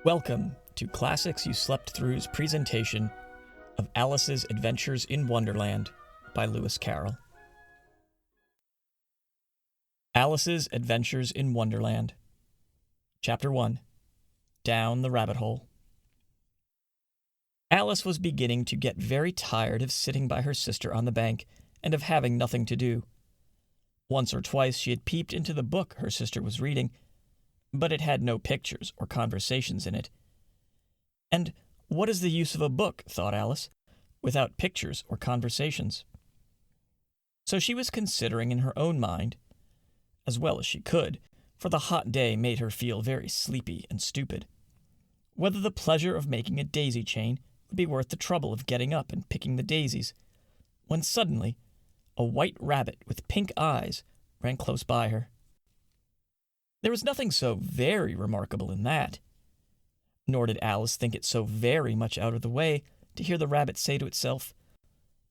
Welcome to Classics You Slept Through's presentation of Alice's Adventures in Wonderland by Lewis Carroll. Alice's Adventures in Wonderland. Chapter 1. Down the Rabbit Hole. Alice was beginning to get very tired of sitting by her sister on the bank and of having nothing to do. Once or twice she had peeped into the book her sister was reading, but it had no pictures or conversations in it. And what is the use of a book, thought Alice, without pictures or conversations? So she was considering in her own mind, as well as she could, for the hot day made her feel very sleepy and stupid, whether the pleasure of making a daisy chain would be worth the trouble of getting up and picking the daisies, when suddenly a white rabbit with pink eyes ran close by her. There was nothing so very remarkable in that, nor did Alice think it so very much out of the way to hear the rabbit say to itself,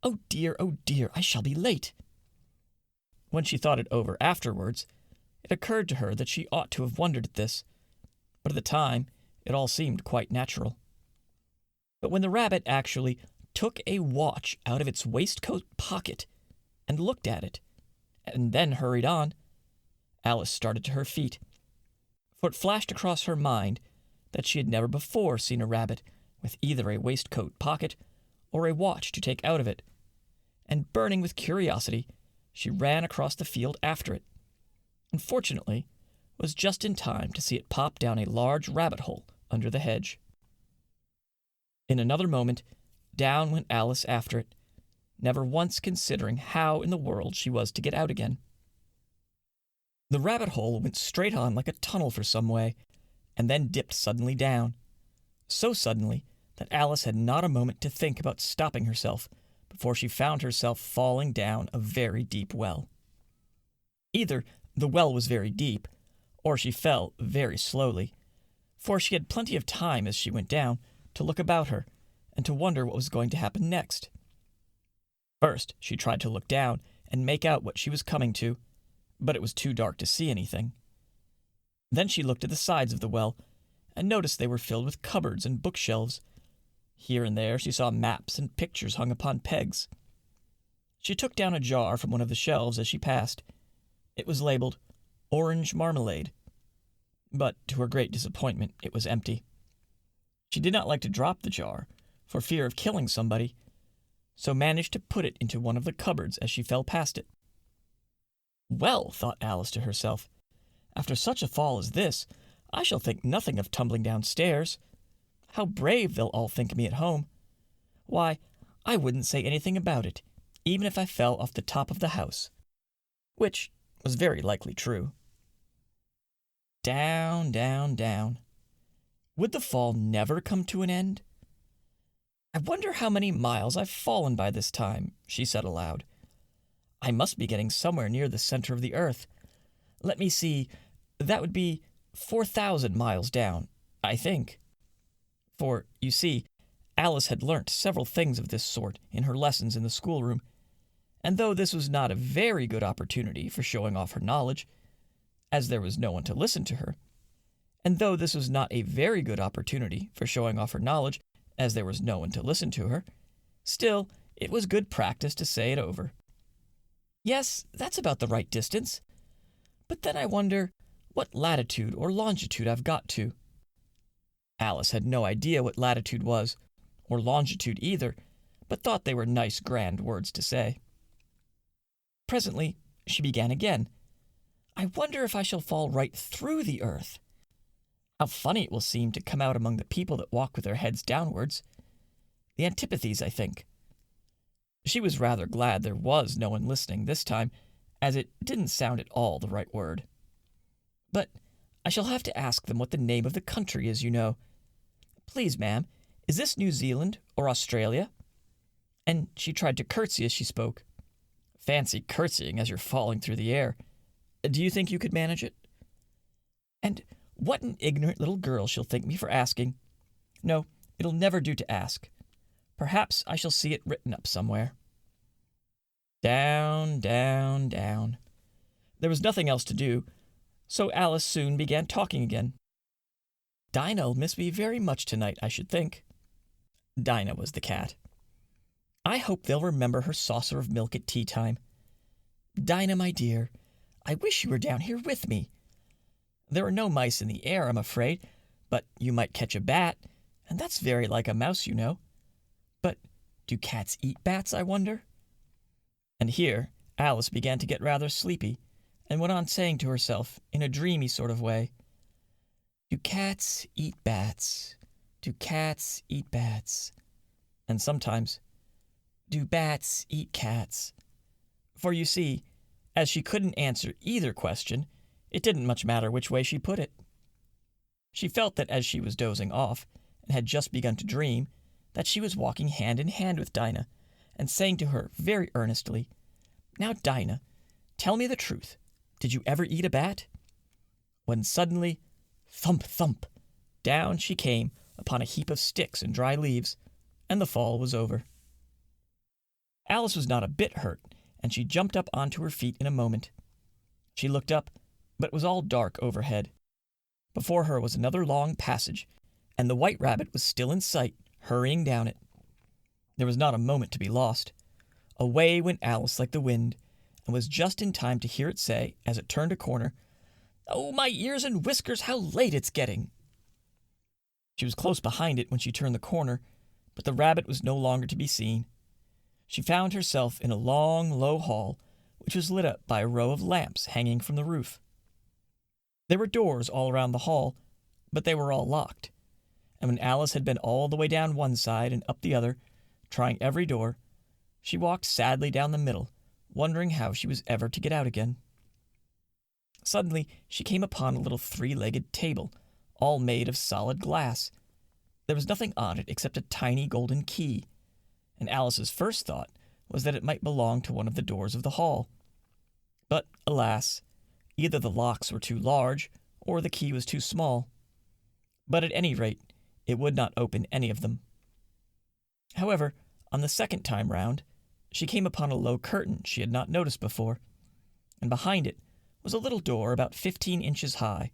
oh dear, I shall be late." When she thought it over afterwards, it occurred to her that she ought to have wondered at this, but at the time it all seemed quite natural. But when the rabbit actually took a watch out of its waistcoat pocket and looked at it, and then hurried on, Alice started to her feet, for it flashed across her mind that she had never before seen a rabbit with either a waistcoat pocket or a watch to take out of it, and burning with curiosity, she ran across the field after it, and fortunately was just in time to see it pop down a large rabbit hole under the hedge. In another moment, down went Alice after it, never once considering how in the world she was to get out again. The rabbit hole went straight on like a tunnel for some way, and then dipped suddenly down, so suddenly that Alice had not a moment to think about stopping herself before she found herself falling down a very deep well. Either the well was very deep, or she fell very slowly, for she had plenty of time as she went down to look about her and to wonder what was going to happen next. First, she tried to look down and make out what she was coming to, but it was too dark to see anything. Then she looked at the sides of the well and noticed they were filled with cupboards and bookshelves. Here and there she saw maps and pictures hung upon pegs. She took down a jar from one of the shelves as she passed. It was labeled Orange Marmalade, but to her great disappointment it was empty. She did not like to drop the jar, for fear of killing somebody, so managed to put it into one of the cupboards as she fell past it. Well, thought Alice to herself, after such a fall as this, I shall think nothing of tumbling downstairs. How brave they'll all think me at home. Why, I wouldn't say anything about it, even if I fell off the top of the house. Which was very likely true. Down, down, down. Would the fall never come to an end? I wonder how many miles I've fallen by this time, she said aloud. I must be getting somewhere near the center of the earth. Let me see, that would be 4,000 miles down, I think. For, you see, Alice had learnt several things of this sort in her lessons in the schoolroom, and though this was not a very good opportunity for showing off her knowledge, as there was no one to listen to her, still, it was good practice to say it over. Yes, that's about the right distance. But then I wonder what latitude or longitude I've got to. Alice had no idea what latitude was, or longitude either, but thought they were nice grand words to say. Presently, she began again. I wonder if I shall fall right through the earth. How funny it will seem to come out among the people that walk with their heads downwards. The antipathies, I think. She was rather glad there was no one listening this time, as it didn't sound at all the right word. But I shall have to ask them what the name of the country is, you know. Please, ma'am, is this New Zealand or Australia? And she tried to curtsy as she spoke. Fancy curtsying as you're falling through the air. Do you think you could manage it? And what an ignorant little girl she'll think me for asking. No, it'll never do to ask. Perhaps I shall see it written up somewhere. Down, down, down. There was nothing else to do, so Alice soon began talking again. Dinah'll miss me very much tonight, I should think." Dinah was the cat. "I hope they'll remember her saucer of milk at tea time. Dinah, my dear, I wish you were down here with me. There are no mice in the air, I'm afraid, but you might catch a bat, and that's very like a mouse, you know. But do cats eat bats, I wonder?" And here Alice began to get rather sleepy, and went on saying to herself, in a dreamy sort of way, "Do cats eat bats? Do cats eat bats?" And sometimes, "Do bats eat cats?" For you see, as she couldn't answer either question, it didn't much matter which way she put it. She felt that as she was dozing off, and had just begun to dream, that she was walking hand in hand with Dinah, and saying to her very earnestly, "Now, Dinah, tell me the truth. Did you ever eat a bat?" When suddenly, thump, thump, down she came upon a heap of sticks and dry leaves, and the fall was over. Alice was not a bit hurt, and she jumped up onto her feet in a moment. She looked up, but it was all dark overhead. Before her was another long passage, and the White Rabbit was still in sight, hurrying down it. There was not a moment to be lost. Away went Alice like the wind, and was just in time to hear it say, as it turned a corner, "Oh, my ears and whiskers, how late it's getting!" She was close behind it when she turned the corner, but the rabbit was no longer to be seen. She found herself in a long, low hall, which was lit up by a row of lamps hanging from the roof. There were doors all around the hall, but they were all locked, and when Alice had been all the way down one side and up the other, trying every door, she walked sadly down the middle, wondering how she was ever to get out again. Suddenly she came upon a little three-legged table, all made of solid glass. There was nothing on it except a tiny golden key, and Alice's first thought was that it might belong to one of the doors of the hall. But, alas, either the locks were too large, or the key was too small. But at any rate, it would not open any of them. However, on the second time round, she came upon a low curtain she had not noticed before, and behind it was a little door about 15 inches high.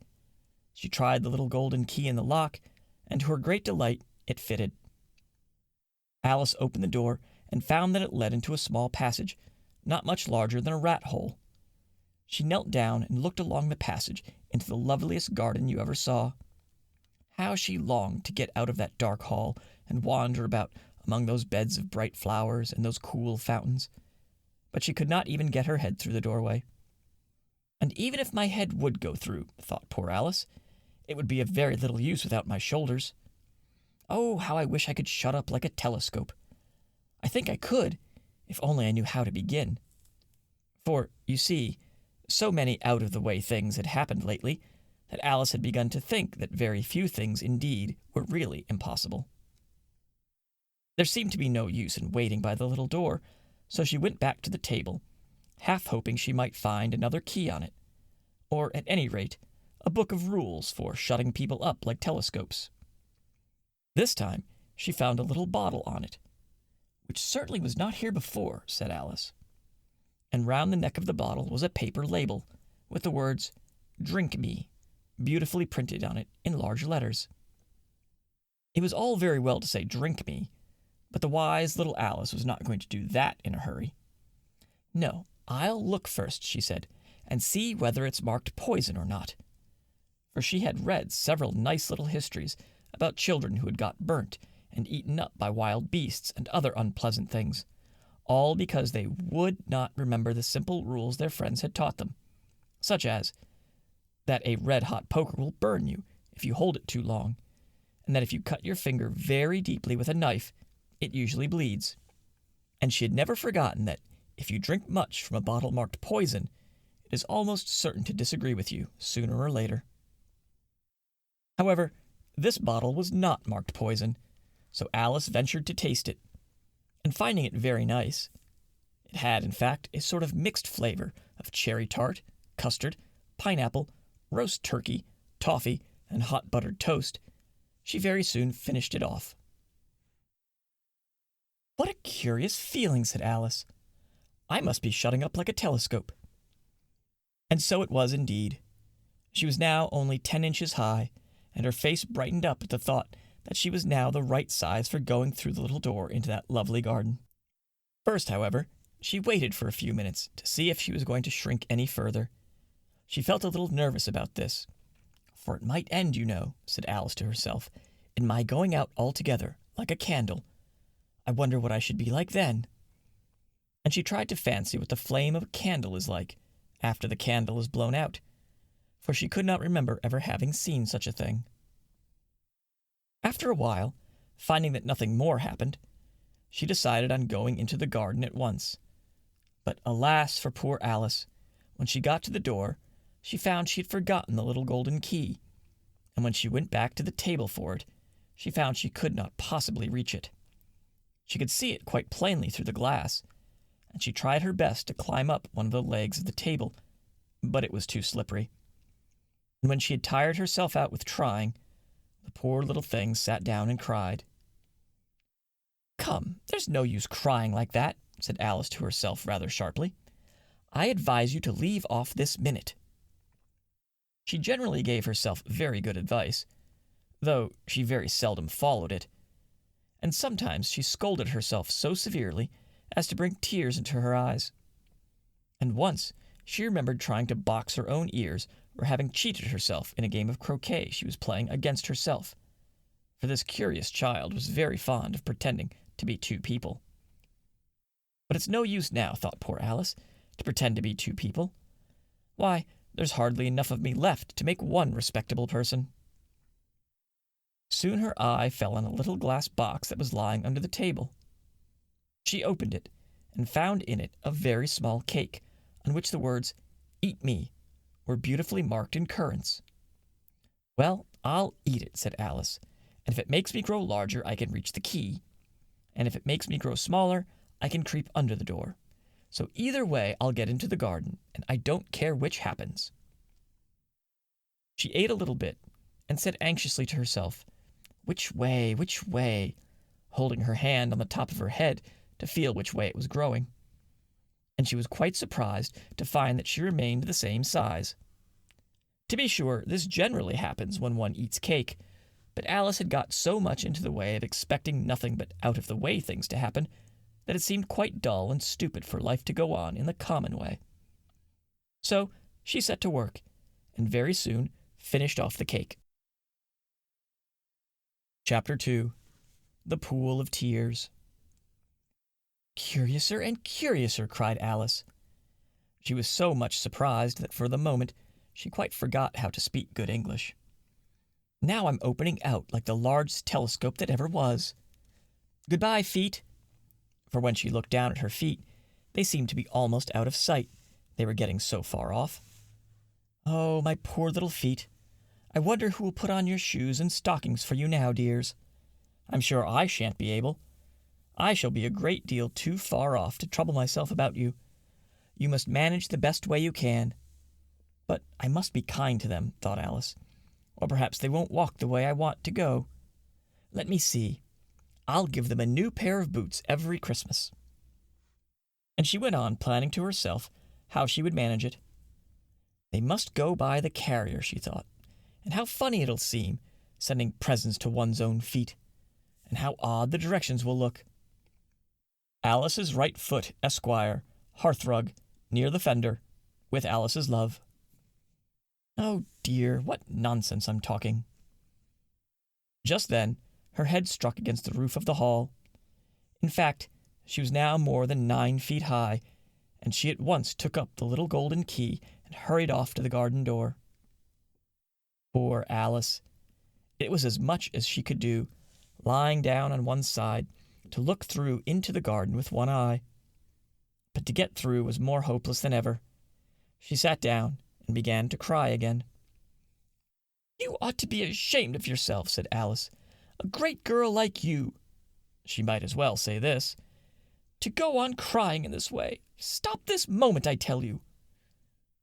She tried the little golden key in the lock, and to her great delight, it fitted. Alice opened the door and found that it led into a small passage, not much larger than a rat hole. She knelt down and looked along the passage into the loveliest garden you ever saw. How she longed to get out of that dark hall and wander about among those beds of bright flowers and those cool fountains. But she could not even get her head through the doorway. "And even if my head would go through," thought poor Alice, "it would be of very little use without my shoulders. Oh, how I wish I could shut up like a telescope. I think I could, if only I knew how to begin." For, you see, so many out-of-the-way things had happened lately that Alice had begun to think that very few things indeed were really impossible. There seemed to be no use in waiting by the little door, so she went back to the table, half hoping she might find another key on it, or, at any rate, a book of rules for shutting people up like telescopes. This time she found a little bottle on it, "which certainly was not here before," said Alice. And round the neck of the bottle was a paper label, with the words, "Drink me," beautifully printed on it in large letters. It was all very well to say "drink me," but the wise little Alice was not going to do that in a hurry. "No, I'll look first," she said, "and see whether it's marked poison or not." For she had read several nice little histories about children who had got burnt and eaten up by wild beasts and other unpleasant things, all because they would not remember the simple rules their friends had taught them, such as that a red-hot poker will burn you if you hold it too long, and that if you cut your finger very deeply with a knife, it usually bleeds. And she had never forgotten that if you drink much from a bottle marked poison, it is almost certain to disagree with you sooner or later. However, this bottle was not marked poison, so Alice ventured to taste it, and finding it very nice, it had, in fact, a sort of mixed flavor of cherry tart, custard, pineapple, roast turkey, toffee, and hot buttered toast, she very soon finished it off. "What a curious feeling," said Alice. "I must be shutting up like a telescope." And so it was indeed. She was now only 10 inches high, and her face brightened up at the thought that she was now the right size for going through the little door into that lovely garden. First, however, she waited for a few minutes to see if she was going to shrink any further. She felt a little nervous about this. "For it might end, you know," said Alice to herself, "in my going out altogether, like a candle. I wonder what I should be like then." And she tried to fancy what the flame of a candle is like after the candle is blown out, for she could not remember ever having seen such a thing. After a while, finding that nothing more happened, she decided on going into the garden at once. But alas for poor Alice! When she got to the door, she found she had forgotten the little golden key, and when she went back to the table for it, she found she could not possibly reach it. She could see it quite plainly through the glass, and she tried her best to climb up one of the legs of the table, but it was too slippery. And when she had tired herself out with trying, the poor little thing sat down and cried. "Come, there's no use crying like that," said Alice to herself rather sharply. "I advise you to leave off this minute." She generally gave herself very good advice, though she very seldom followed it, and sometimes she scolded herself so severely as to bring tears into her eyes. And once she remembered trying to box her own ears or having cheated herself in a game of croquet she was playing against herself, for this curious child was very fond of pretending to be two people. But it's no use now, thought poor Alice, to pretend to be two people. Why, there's hardly enough of me left to make one respectable person. Soon her eye fell on a little glass box that was lying under the table. She opened it and found in it a very small cake on which the words, "Eat me," were beautifully marked in currants. "Well, I'll eat it," said Alice, "and if it makes me grow larger I can reach the key, and if it makes me grow smaller I can creep under the door. So either way I'll get into the garden, and I don't care which happens." She ate a little bit and said anxiously to herself, "Which way," holding her hand on the top of her head to feel which way it was growing. And she was quite surprised to find that she remained the same size. To be sure, this generally happens when one eats cake, but Alice had got so much into the way of expecting nothing but out-of-the-way things to happen that it seemed quite dull and stupid for life to go on in the common way. So she set to work, and very soon finished off the cake. Chapter 2. The Pool of Tears. "Curiouser and curiouser," cried Alice. She was so much surprised that for the moment she quite forgot how to speak good English. "Now I'm opening out like the largest telescope that ever was. Goodbye, feet." For when she looked down at her feet, they seemed to be almost out of sight, they were getting so far off. "Oh, my poor little feet. I wonder who will put on your shoes and stockings for you now, dears. I'm sure I shan't be able. I shall be a great deal too far off to trouble myself about you. You must manage the best way you can. But I must be kind to them," thought Alice, "or perhaps they won't walk the way I want to go. Let me see. I'll give them a new pair of boots every Christmas." And she went on planning to herself how she would manage it. "They must go by the carrier," she thought, "and how funny it'll seem, sending presents to one's own feet, and how odd the directions will look. Alice's right foot, Esquire, hearthrug, near the fender, with Alice's love." Oh dear, what nonsense I'm talking. Just then, her head struck against the roof of the hall. In fact, she was now more than 9 feet high, and she at once took up the little golden key and hurried off to the garden door. Poor Alice! It was as much as she could do, lying down on one side, to look through into the garden with one eye. But to get through was more hopeless than ever. She sat down and began to cry again. "You ought to be ashamed of yourself," said Alice. "A great girl like you," she might as well say this, "to go on crying in this way. Stop this moment, I tell you."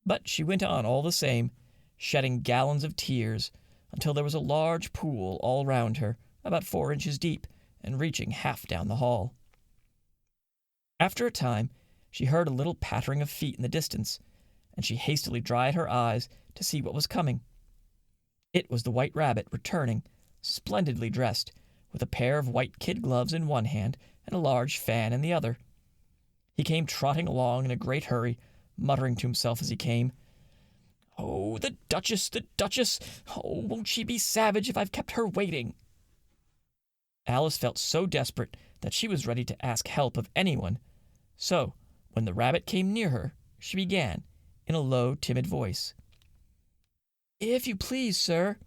But she went on all the same, shedding gallons of tears, until there was a large pool all round her, about 4 inches deep, and reaching half down the hall. After a time, she heard a little pattering of feet in the distance, and she hastily dried her eyes to see what was coming. It was the White Rabbit returning, splendidly dressed, with a pair of white kid gloves in one hand and a large fan in the other. He came trotting along in a great hurry, muttering to himself as he came, "Oh, the Duchess, the Duchess! Oh, won't she be savage if I've kept her waiting?" Alice felt so desperate that she was ready to ask help of anyone. So, when the rabbit came near her, she began, in a low, timid voice, "If you please, sir."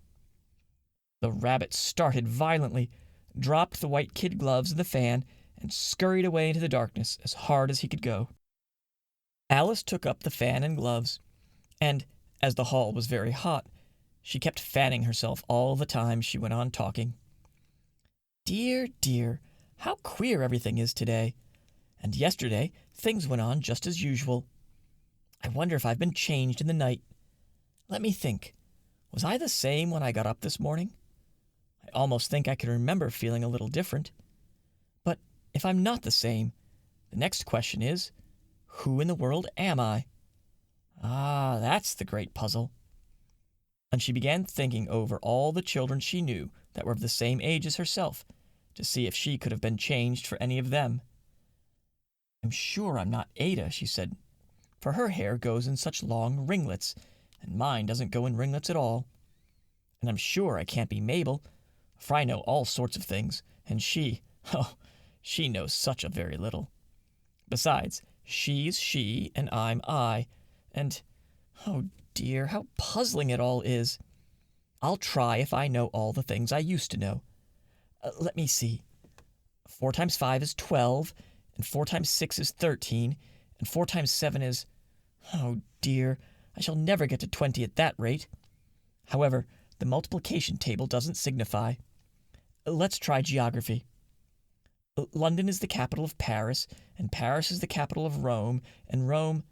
The rabbit started violently, dropped the white kid gloves and the fan, and scurried away into the darkness as hard as he could go. Alice took up the fan and gloves, and, as the hall was very hot, she kept fanning herself all the time she went on talking. "Dear, dear, how queer everything is today. And yesterday things went on just as usual. I wonder if I've been changed in the night. Let me think. Was I the same when I got up this morning? I almost think I can remember feeling a little different. But if I'm not the same, the next question is, who in the world am I? Ah, that's the great puzzle." And she began thinking over all the children she knew that were of the same age as herself, to see if she could have been changed for any of them. "I'm sure I'm not Ada," she said, "for her hair goes in such long ringlets, and mine doesn't go in ringlets at all. And I'm sure I can't be Mabel, for I know all sorts of things, and she knows such a very little. Besides, she's she, and I'm I, and, oh dear, how puzzling it all is. I'll try if I know all the things I used to know. Let me see. 4 times 5 is 12, and 4 times 6 is 13, and 4 times 7 is... Oh dear, I shall never get to 20 at that rate. However, the multiplication table doesn't signify. Let's try geography. London is the capital of Paris, and Paris is the capital of Rome, and Rome...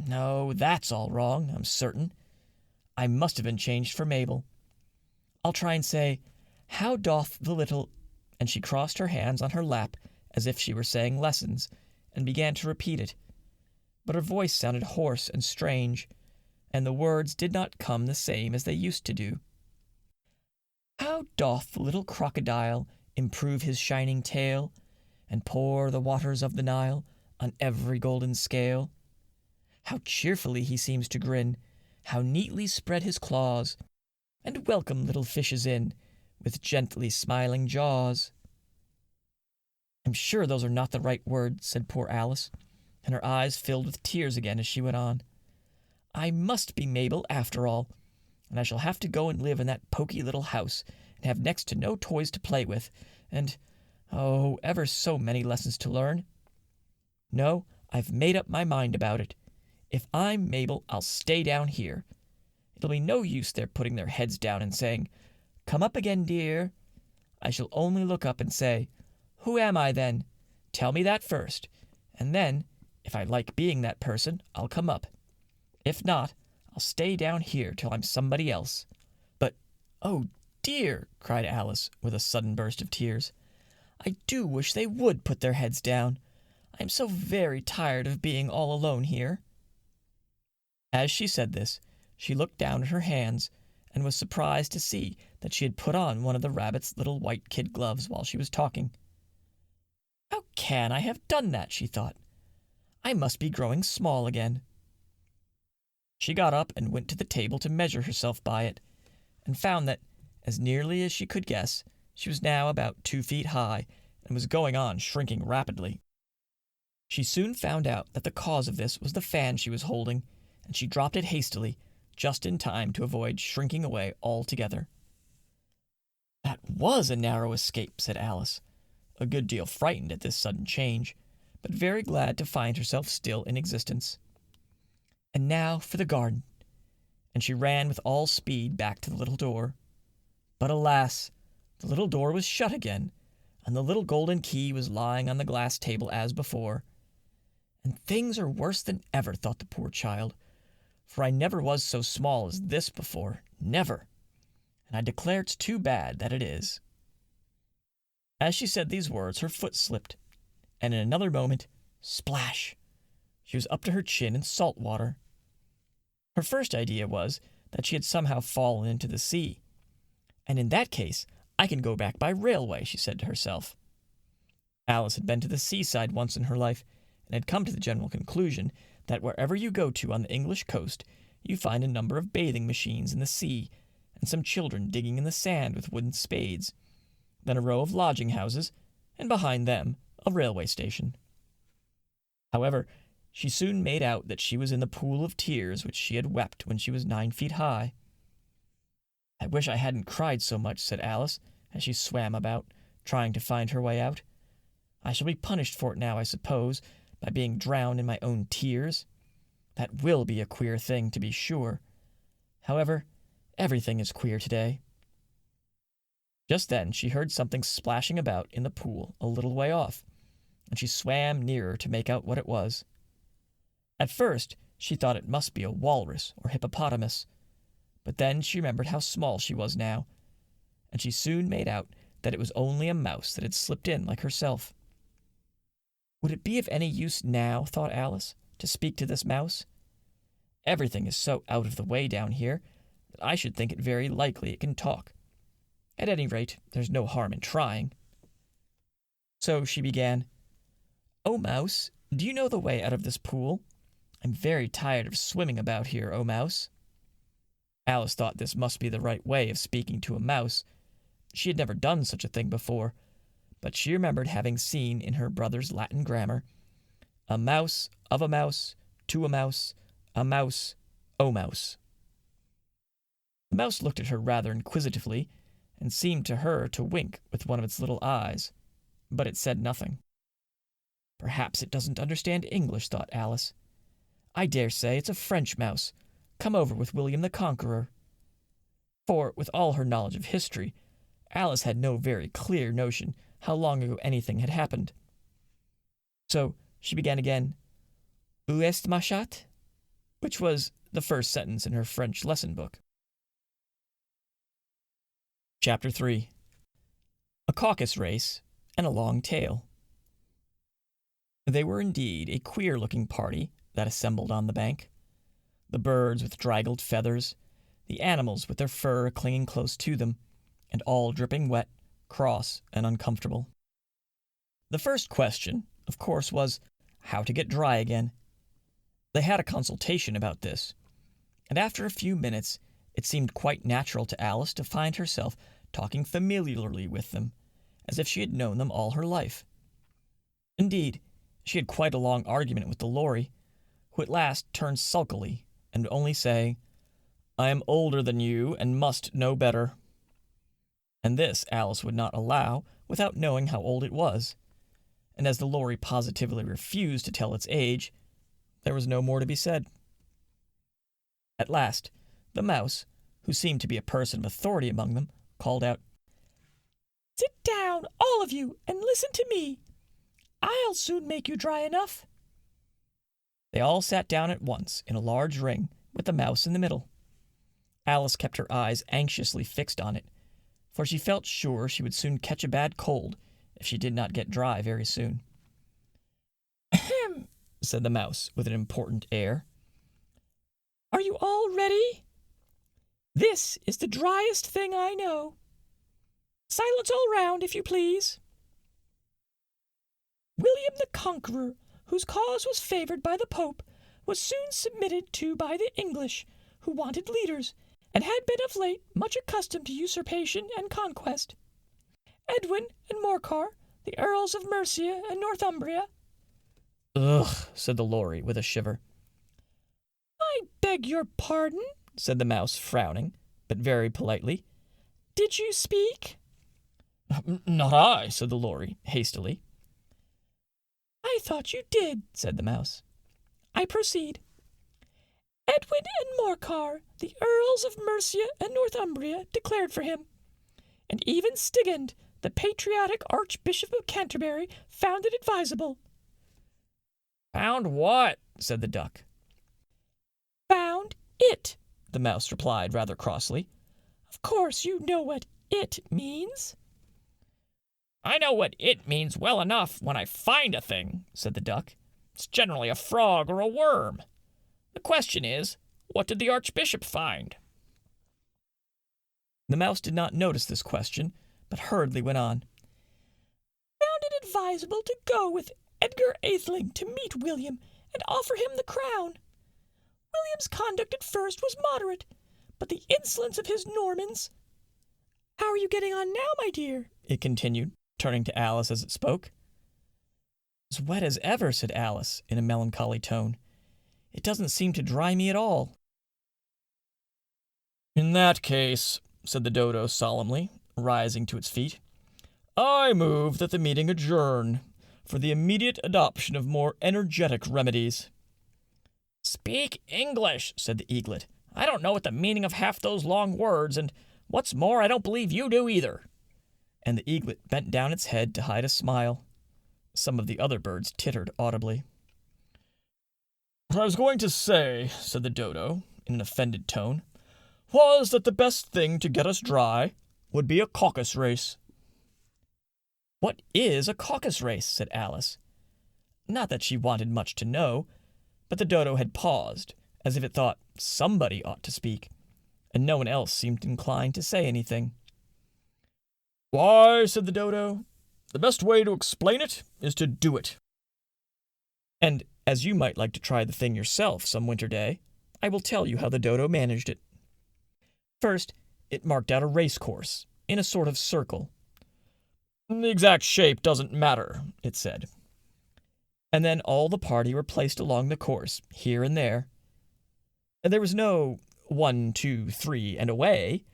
No, that's all wrong, I'm certain. I must have been changed for Mabel. I'll try and say, how doth the little... And she crossed her hands on her lap as if she were saying lessons, and began to repeat it. But her voice sounded hoarse and strange, and the words did not come the same as they used to do. How doth the little crocodile improve his shining tail, and pour the waters of the Nile on every golden scale? How cheerfully he seems to grin, how neatly spread his claws, and welcome little fishes in, with gently smiling jaws. I'm sure those are not the right words, said poor Alice, and her eyes filled with tears again as she went on. I must be Mabel after all, and I shall have to go and live in that poky little house, and have next to no toys to play with, and, oh, ever so many lessons to learn. No, I've made up my mind about it. If I'm Mabel, I'll stay down here. It'll be no use their putting their heads down and saying, Come up again, dear. I shall only look up and say, Who am I, then? Tell me that first, and then, if I like being that person, I'll come up. If not, I'll stay down here till I'm somebody else. But, oh dear, cried Alice, with a sudden burst of tears, I do wish they would put their heads down. I am so very tired of being all alone here. As she said this, she looked down at her hands, and was surprised to see that she had put on one of the rabbit's little white kid gloves while she was talking. How can I have done that, she thought. I must be growing small again. She got up and went to the table to measure herself by it, and found that, as nearly as she could guess, she was now about 2 feet high, and was going on shrinking rapidly. She soon found out that the cause of this was the fan she was holding, and she dropped it hastily, just in time to avoid shrinking away altogether. That was a narrow escape, said Alice, a good deal frightened at this sudden change, but very glad to find herself still in existence. And now for the garden. And she ran with all speed back to the little door. But alas, the little door was shut again, and the little golden key was lying on the glass table as before. And things are worse than ever, thought the poor child, for I never was so small as this before, never, and I declare it's too bad that it is. As she said these words, her foot slipped, and in another moment, splash! She was up to her chin in salt water. Her first idea was that she had somehow fallen into the sea, And in that case, I can go back by railway, she said to herself. Alice had been to the seaside once in her life, and had come to the general conclusion that wherever you go to on the English coast, you find a number of bathing machines in the sea, and some children digging in the sand with wooden spades, then a row of lodging houses, and behind them a railway station. However, she soon made out that she was in the pool of tears which she had wept when she was 9 feet high. I wish I hadn't cried so much, said Alice, as she swam about, trying to find her way out. I shall be punished for it now, I suppose, by being drowned in my own tears. That will be a queer thing, to be sure. However, everything is queer today. Just then she heard something splashing about in the pool a little way off, and she swam nearer to make out what it was. At first she thought it must be a walrus or hippopotamus, but then she remembered how small she was now, and she soon made out that it was only a mouse that had slipped in like herself. Would it be of any use now, thought Alice, to speak to this mouse? Everything is so out of the way down here that I should think it very likely it can talk. At any rate, there's no harm in trying. So she began, "Oh, Mouse, do you know the way out of this pool? I'm very tired of swimming about here, oh, Mouse." Alice thought this must be the right way of speaking to a mouse. She had never done such a thing before, but she remembered having seen in her brother's Latin grammar, "A mouse, of a mouse, to a mouse, oh mouse." The mouse looked at her rather inquisitively, and seemed to her to wink with one of its little eyes, but it said nothing. Perhaps it doesn't understand English, thought Alice. I dare say it's a French mouse, come over with William the Conqueror. For, with all her knowledge of history, Alice had no very clear notion how long ago anything had happened. So she began again, "Où est ma chatte?" which was the first sentence in her French lesson book. Chapter 3. A Caucus Race and a Long Tail. They were indeed a queer-looking party that assembled on the bank. The birds with draggled feathers, the animals with their fur clinging close to them, and all dripping wet, cross, and uncomfortable. The first question, of course, was how to get dry again. They had a consultation about this, and after a few minutes it seemed quite natural to Alice to find herself talking familiarly with them, as if she had known them all her life. Indeed, she had quite a long argument with the Lory, who at last turned sulkily and would only say, "I am older than you and must know better." And this Alice would not allow without knowing how old it was, and as the Lory positively refused to tell its age, there was no more to be said. At last, the mouse, who seemed to be a person of authority among them, called out, "Sit down, all of you, and listen to me. I'll soon make you dry enough." They all sat down at once in a large ring, with the mouse in the middle. Alice kept her eyes anxiously fixed on it, for she felt sure she would soon catch a bad cold if she did not get dry very soon. "Ahem," said the mouse with an important air. "Are you all ready? This is the driest thing I know. Silence all round, if you please. William the Conqueror, whose cause was favored by the Pope, was soon submitted to by the English, who wanted leaders, and had been of late much accustomed to usurpation and conquest. Edwin and Morcar, the Earls of Mercia and Northumbria—" "Ugh," said the Lory with a shiver. "I beg your pardon," said the mouse, frowning, but very politely. "Did you speak?" "Not I," said the Lory, hastily. "I thought you did," said the mouse. "I proceed. Edwin and Morcar, the Earls of Mercia and Northumbria, declared for him, and even Stigand, the patriotic Archbishop of Canterbury, found it advisable." "Found what?" said the duck. "Found it," the mouse replied rather crossly. "Of course you know what it means." "I know what it means well enough when I find a thing," said the duck. "It's generally a frog or a worm. The question is, what did the Archbishop find?" The mouse did not notice this question, but hurriedly went on. Found it advisable to go with Edgar Atheling to meet William and offer him the crown. William's conduct at first was moderate, but the insolence of his Normans— How are you getting on now, my dear? It continued, turning to Alice as it spoke. As wet as ever, said Alice, in a melancholy tone. It doesn't seem to dry me at all. In that case, said the dodo solemnly, rising to its feet, I move that the meeting adjourn, for the immediate adoption of more energetic remedies. Speak English, said the eaglet. I don't know what the meaning of half those long words, and what's more, I don't believe you do either. And the eaglet bent down its head to hide a smile. Some of the other birds tittered audibly. What I was going to say, said the dodo, in an offended tone, was that the best thing to get us dry would be a caucus race. What is a caucus race? Said Alice. Not that she wanted much to know, but the dodo had paused, as if it thought somebody ought to speak, and no one else seemed inclined to say anything. Why, said the dodo, the best way to explain it is to do it. And as you might like to try the thing yourself some winter day, I will tell you how the dodo managed it. First, it marked out a race course, in a sort of circle. The exact shape doesn't matter, it said. And then all the party were placed along the course, here and there. And there was no 1, 2, 3, and away,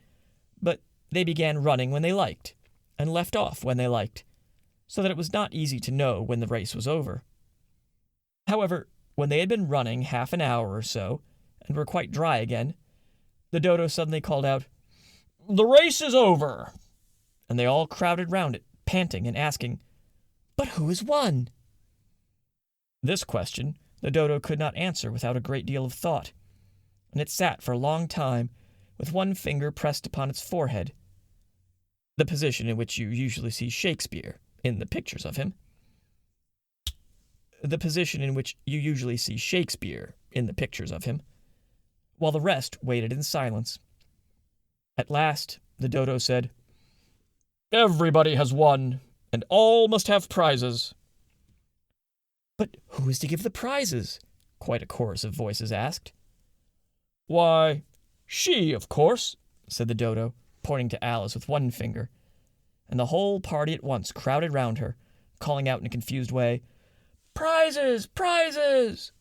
but they began running when they liked, and left off when they liked, so that it was not easy to know when the race was over. However, when they had been running half an hour or so, and were quite dry again, the dodo suddenly called out, The race is over! And they all crowded round it, panting and asking, But who has won? This question the dodo could not answer without a great deal of thought, and it sat for a long time with one finger pressed upon its forehead, the position in which you usually see Shakespeare in the pictures of him. While the rest waited in silence. At last, the dodo said, Everybody has won, and all must have prizes. But who is to give the prizes? Quite a chorus of voices asked. Why, she, of course, said the dodo, pointing to Alice with one finger, and the whole party at once crowded round her, calling out in a confused way, Prizes! Prizes!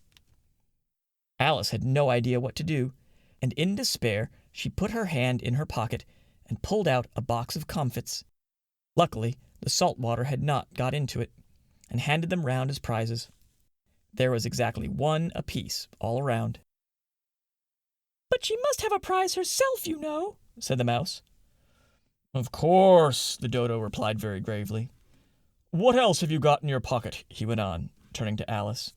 Alice had no idea what to do, and in despair she put her hand in her pocket and pulled out a box of comfits. Luckily, the salt water had not got into it, and handed them round as prizes. There was exactly one apiece all around. But she must have a prize herself, you know, said the mouse. Of course, the dodo replied very gravely. What else have you got in your pocket? He went on, turning to Alice.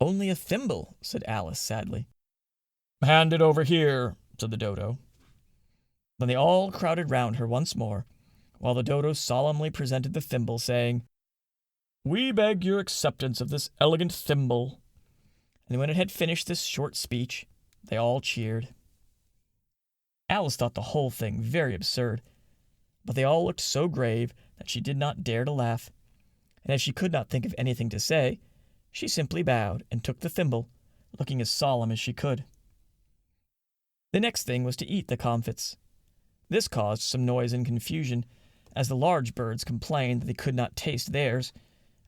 Only a thimble, said Alice sadly. Hand it over here, said the dodo. Then they all crowded round her once more, while the dodo solemnly presented the thimble, saying, We beg your acceptance of this elegant thimble. And when it had finished this short speech, they all cheered. Alice thought the whole thing very absurd, but they all looked so grave that she did not dare to laugh, and as she could not think of anything to say, she simply bowed and took the thimble, looking as solemn as she could. The next thing was to eat the comfits. This caused some noise and confusion, as the large birds complained that they could not taste theirs,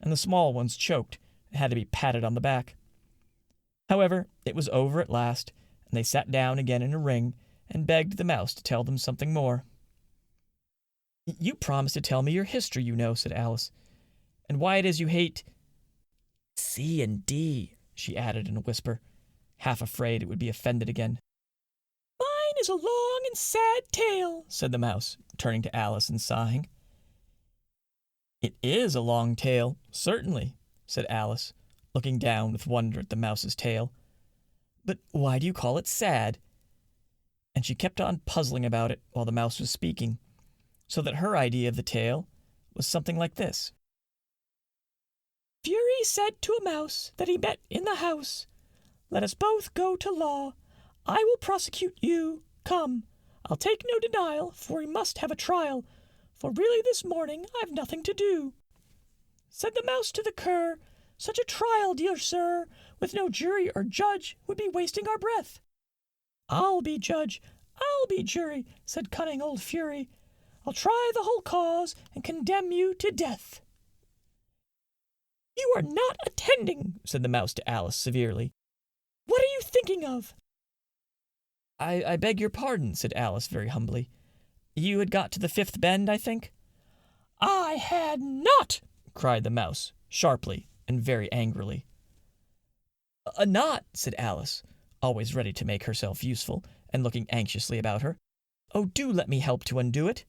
and the small ones choked and had to be patted on the back. However, it was over at last, and they sat down again in a ring and begged the mouse to tell them something more. You promised to tell me your history, you know, said Alice, and why it is you hate C and D, she added in a whisper, half afraid it would be offended again. Mine is a long and sad tale, said the mouse, turning to Alice and sighing. It is a long tale, certainly, said Alice, looking down with wonder at the mouse's tail. But why do you call it sad? And she kept on puzzling about it while the mouse was speaking, so that her idea of the tale was something like this. Fury said to a mouse that he met in the house, Let us both go to law. I will prosecute you. Come, I'll take no denial, for we must have a trial, for really this morning I've nothing to do. Said the mouse to the cur, such a trial, dear sir, with no jury or judge, would be wasting our breath. I'll be judge, I'll be jury, said cunning old Fury. I'll try the whole cause and condemn you to death. You are not attending, said the mouse to Alice severely. What are you thinking of? I beg your pardon, said Alice very humbly. You had got to the fifth bend, I think? I had not, cried the mouse, sharply and very angrily. Not, said Alice, always ready to make herself useful, and looking anxiously about her. Oh, do let me help to undo it.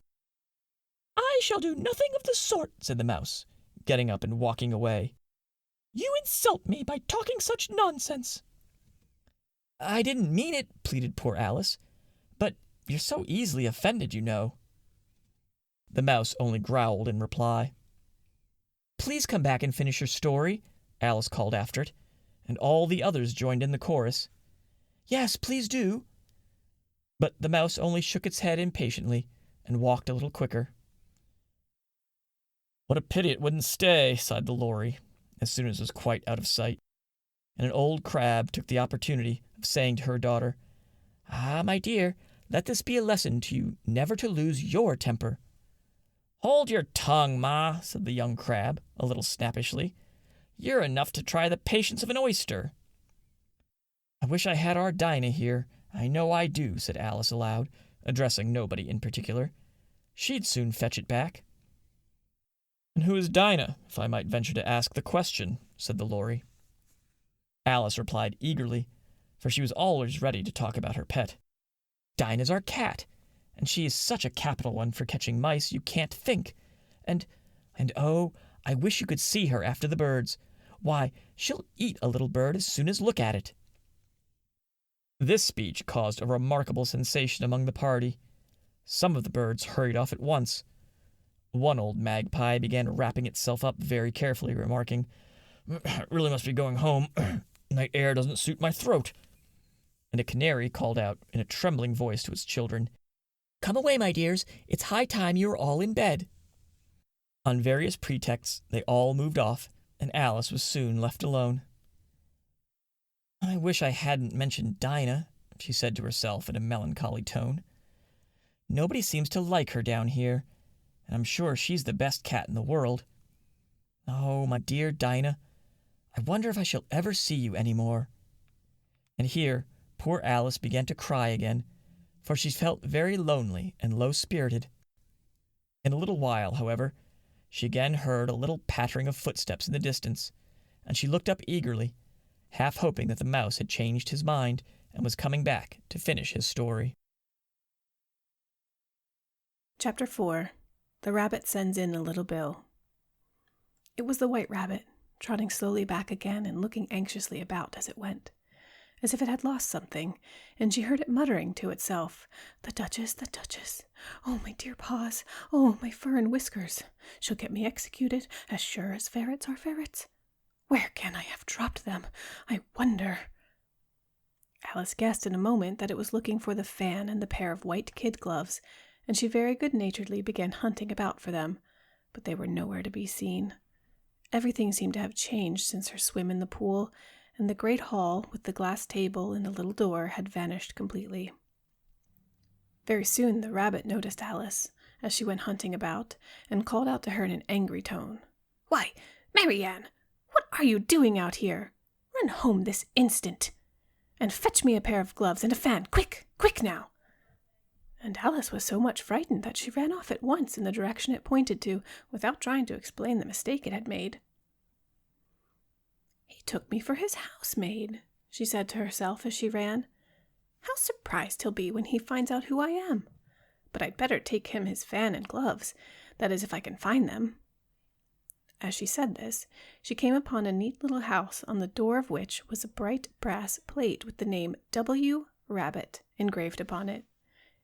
I shall do nothing of the sort, said the mouse, getting up and walking away. You insult me by talking such nonsense. I didn't mean it, pleaded poor Alice, but you're so easily offended, you know. The mouse only growled in reply. Please come back and finish your story, Alice called after it, and all the others joined in the chorus. Yes, please do. But the mouse only shook its head impatiently and walked a little quicker. What a pity it wouldn't stay, sighed the Lory, as soon as it was quite out of sight. And an old crab took the opportunity of saying to her daughter, Ah, my dear, let this be a lesson to you never to lose your temper. Hold your tongue, Ma, said the young crab, a little snappishly. You're enough to try the patience of an oyster. I wish I had our Dinah here. I know I do, said Alice aloud, addressing nobody in particular. She'd soon fetch it back. And who is Dinah, if I might venture to ask the question, said the Lory. Alice replied eagerly, for she was always ready to talk about her pet. Dinah's our cat, and she is such a capital one for catching mice you can't think. And oh, I wish you could see her after the birds. Why, she'll eat a little bird as soon as look at it. This speech caused a remarkable sensation among the party. Some of the birds hurried off at once. One old magpie began wrapping itself up very carefully, remarking, I really must be going home. Night air doesn't suit my throat. And a canary called out in a trembling voice to its children, Come away, my dears. It's high time you were all in bed. On various pretexts, they all moved off, and Alice was soon left alone. I wish I hadn't mentioned Dinah, she said to herself in a melancholy tone. Nobody seems to like her down here, and I'm sure she's the best cat in the world. Oh, my dear Dinah, I wonder if I shall ever see you any more. And here poor Alice began to cry again, for she felt very lonely and low-spirited. In a little while, however, she again heard a little pattering of footsteps in the distance, and she looked up eagerly, half hoping that the mouse had changed his mind and was coming back to finish his story. Chapter 4. The Rabbit Sends in a Little Bill. It was the White Rabbit, trotting slowly back again and looking anxiously about as it went, as if it had lost something, and she heard it muttering to itself, The Duchess, the Duchess. Oh, my dear paws. Oh, my fur and whiskers. She'll get me executed, as sure as ferrets are ferrets. Where can I have dropped them? I wonder. Alice guessed in a moment that it was looking for the fan and the pair of white kid gloves, and she very good-naturedly began hunting about for them, but they were nowhere to be seen. Everything seemed to have changed since her swim in the pool, and the great hall with the glass table and the little door had vanished completely. Very soon the rabbit noticed Alice as she went hunting about, and called out to her in an angry tone, Why, Marianne, what are you doing out here? Run home this instant, and fetch me a pair of gloves and a fan, quick, quick now. And Alice was so much frightened that she ran off at once in the direction it pointed to, without trying to explain the mistake it had made. He took me for his housemaid, she said to herself as she ran. How surprised he'll be when he finds out who I am. But I'd better take him his fan and gloves, that is, if I can find them. As she said this, she came upon a neat little house on the door of which was a bright brass plate with the name W. Rabbit engraved upon it.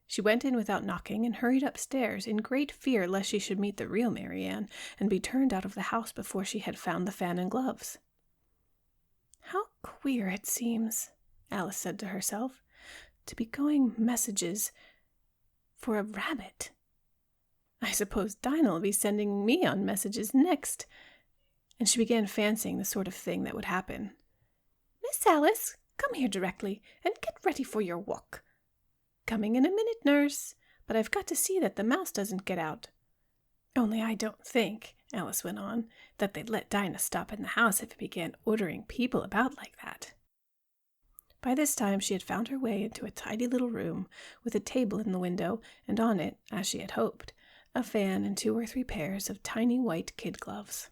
She went in without knocking and hurried upstairs in great fear lest she should meet the real Marianne and be turned out of the house before she had found the fan and gloves. How queer it seems, Alice said to herself, to be going messages For a rabbit. I suppose Dinah'll be sending me on messages next. And she began fancying the sort of thing that would happen. Miss Alice, come here directly, and get ready for your walk. Coming in a minute, nurse, but I've got to see that the mouse doesn't get out. Only I don't think, Alice went on, that they'd let Dinah stop in the house if it began ordering people about like that. By this time she had found her way into a tidy little room with a table in the window, and on it, as she had hoped, a fan and 2 or 3 pairs of tiny white kid gloves.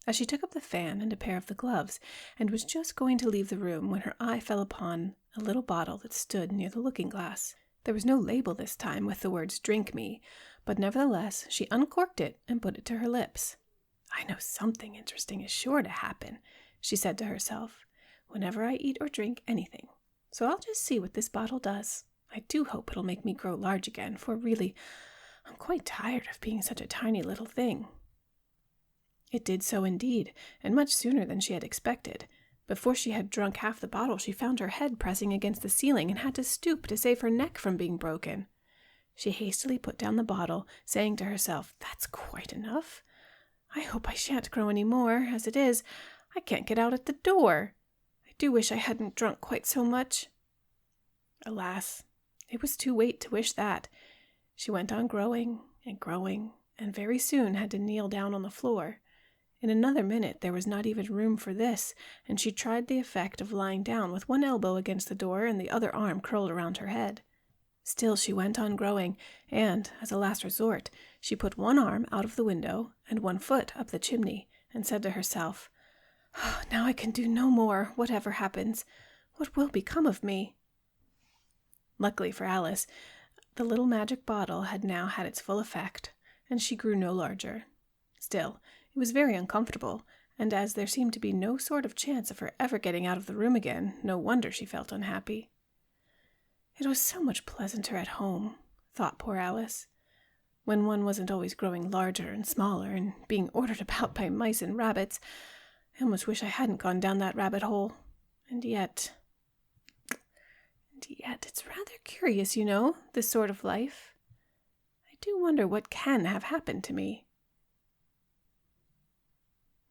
As she took up the fan and a pair of the gloves, and was just going to leave the room when her eye fell upon a little bottle that stood near the looking-glass. There was no label this time with the words "Drink me," but nevertheless she uncorked it and put it to her lips. I know something interesting is sure to happen, she said to herself, whenever I eat or drink anything. So I'll just see what this bottle does. I do hope it'll make me grow large again, for really, I'm quite tired of being such a tiny little thing. It did so indeed, and much sooner than she had expected. Before she had drunk half the bottle, she found her head pressing against the ceiling and had to stoop to save her neck from being broken. She hastily put down the bottle, saying to herself, "That's quite enough. I hope I shan't grow any more. As it is, I can't get out at the door. I do wish I hadn't drunk quite so much." Alas, it was too late to wish that. She went on growing, and very soon had to kneel down on the floor. In another minute there was not even room for this, and she tried the effect of lying down with one elbow against the door and the other arm curled around her head. Still she went on growing, and, as a last resort, she put one arm out of the window and one foot up the chimney, and said to herself, "Now I can do no more, whatever happens. What will become of me?" Luckily for Alice, the little magic bottle had now had its full effect, and she grew no larger. Still, it was very uncomfortable, and as there seemed to be no sort of chance of her ever getting out of the room again, no wonder she felt unhappy. It was so much pleasanter at home, thought poor Alice, when one wasn't always growing larger and smaller and being ordered about by mice and rabbits. I almost wish I hadn't gone down that rabbit hole. And yet, it's rather curious, you know, this sort of life. I do wonder what can have happened to me.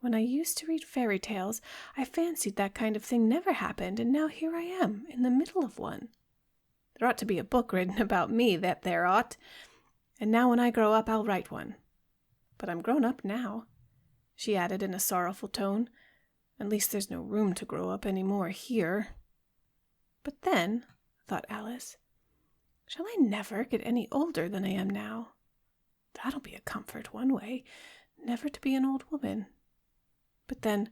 When I used to read fairy tales, I fancied that kind of thing never happened, and now here I am, in the middle of one. There ought to be a book written about me, that there ought. And now when I grow up, I'll write one. But I'm grown up now, she added in a sorrowful tone. At least there's no room to grow up any more here. But then, thought Alice, shall I never get any older than I am now? That'll be a comfort one way, never to be an old woman. But then,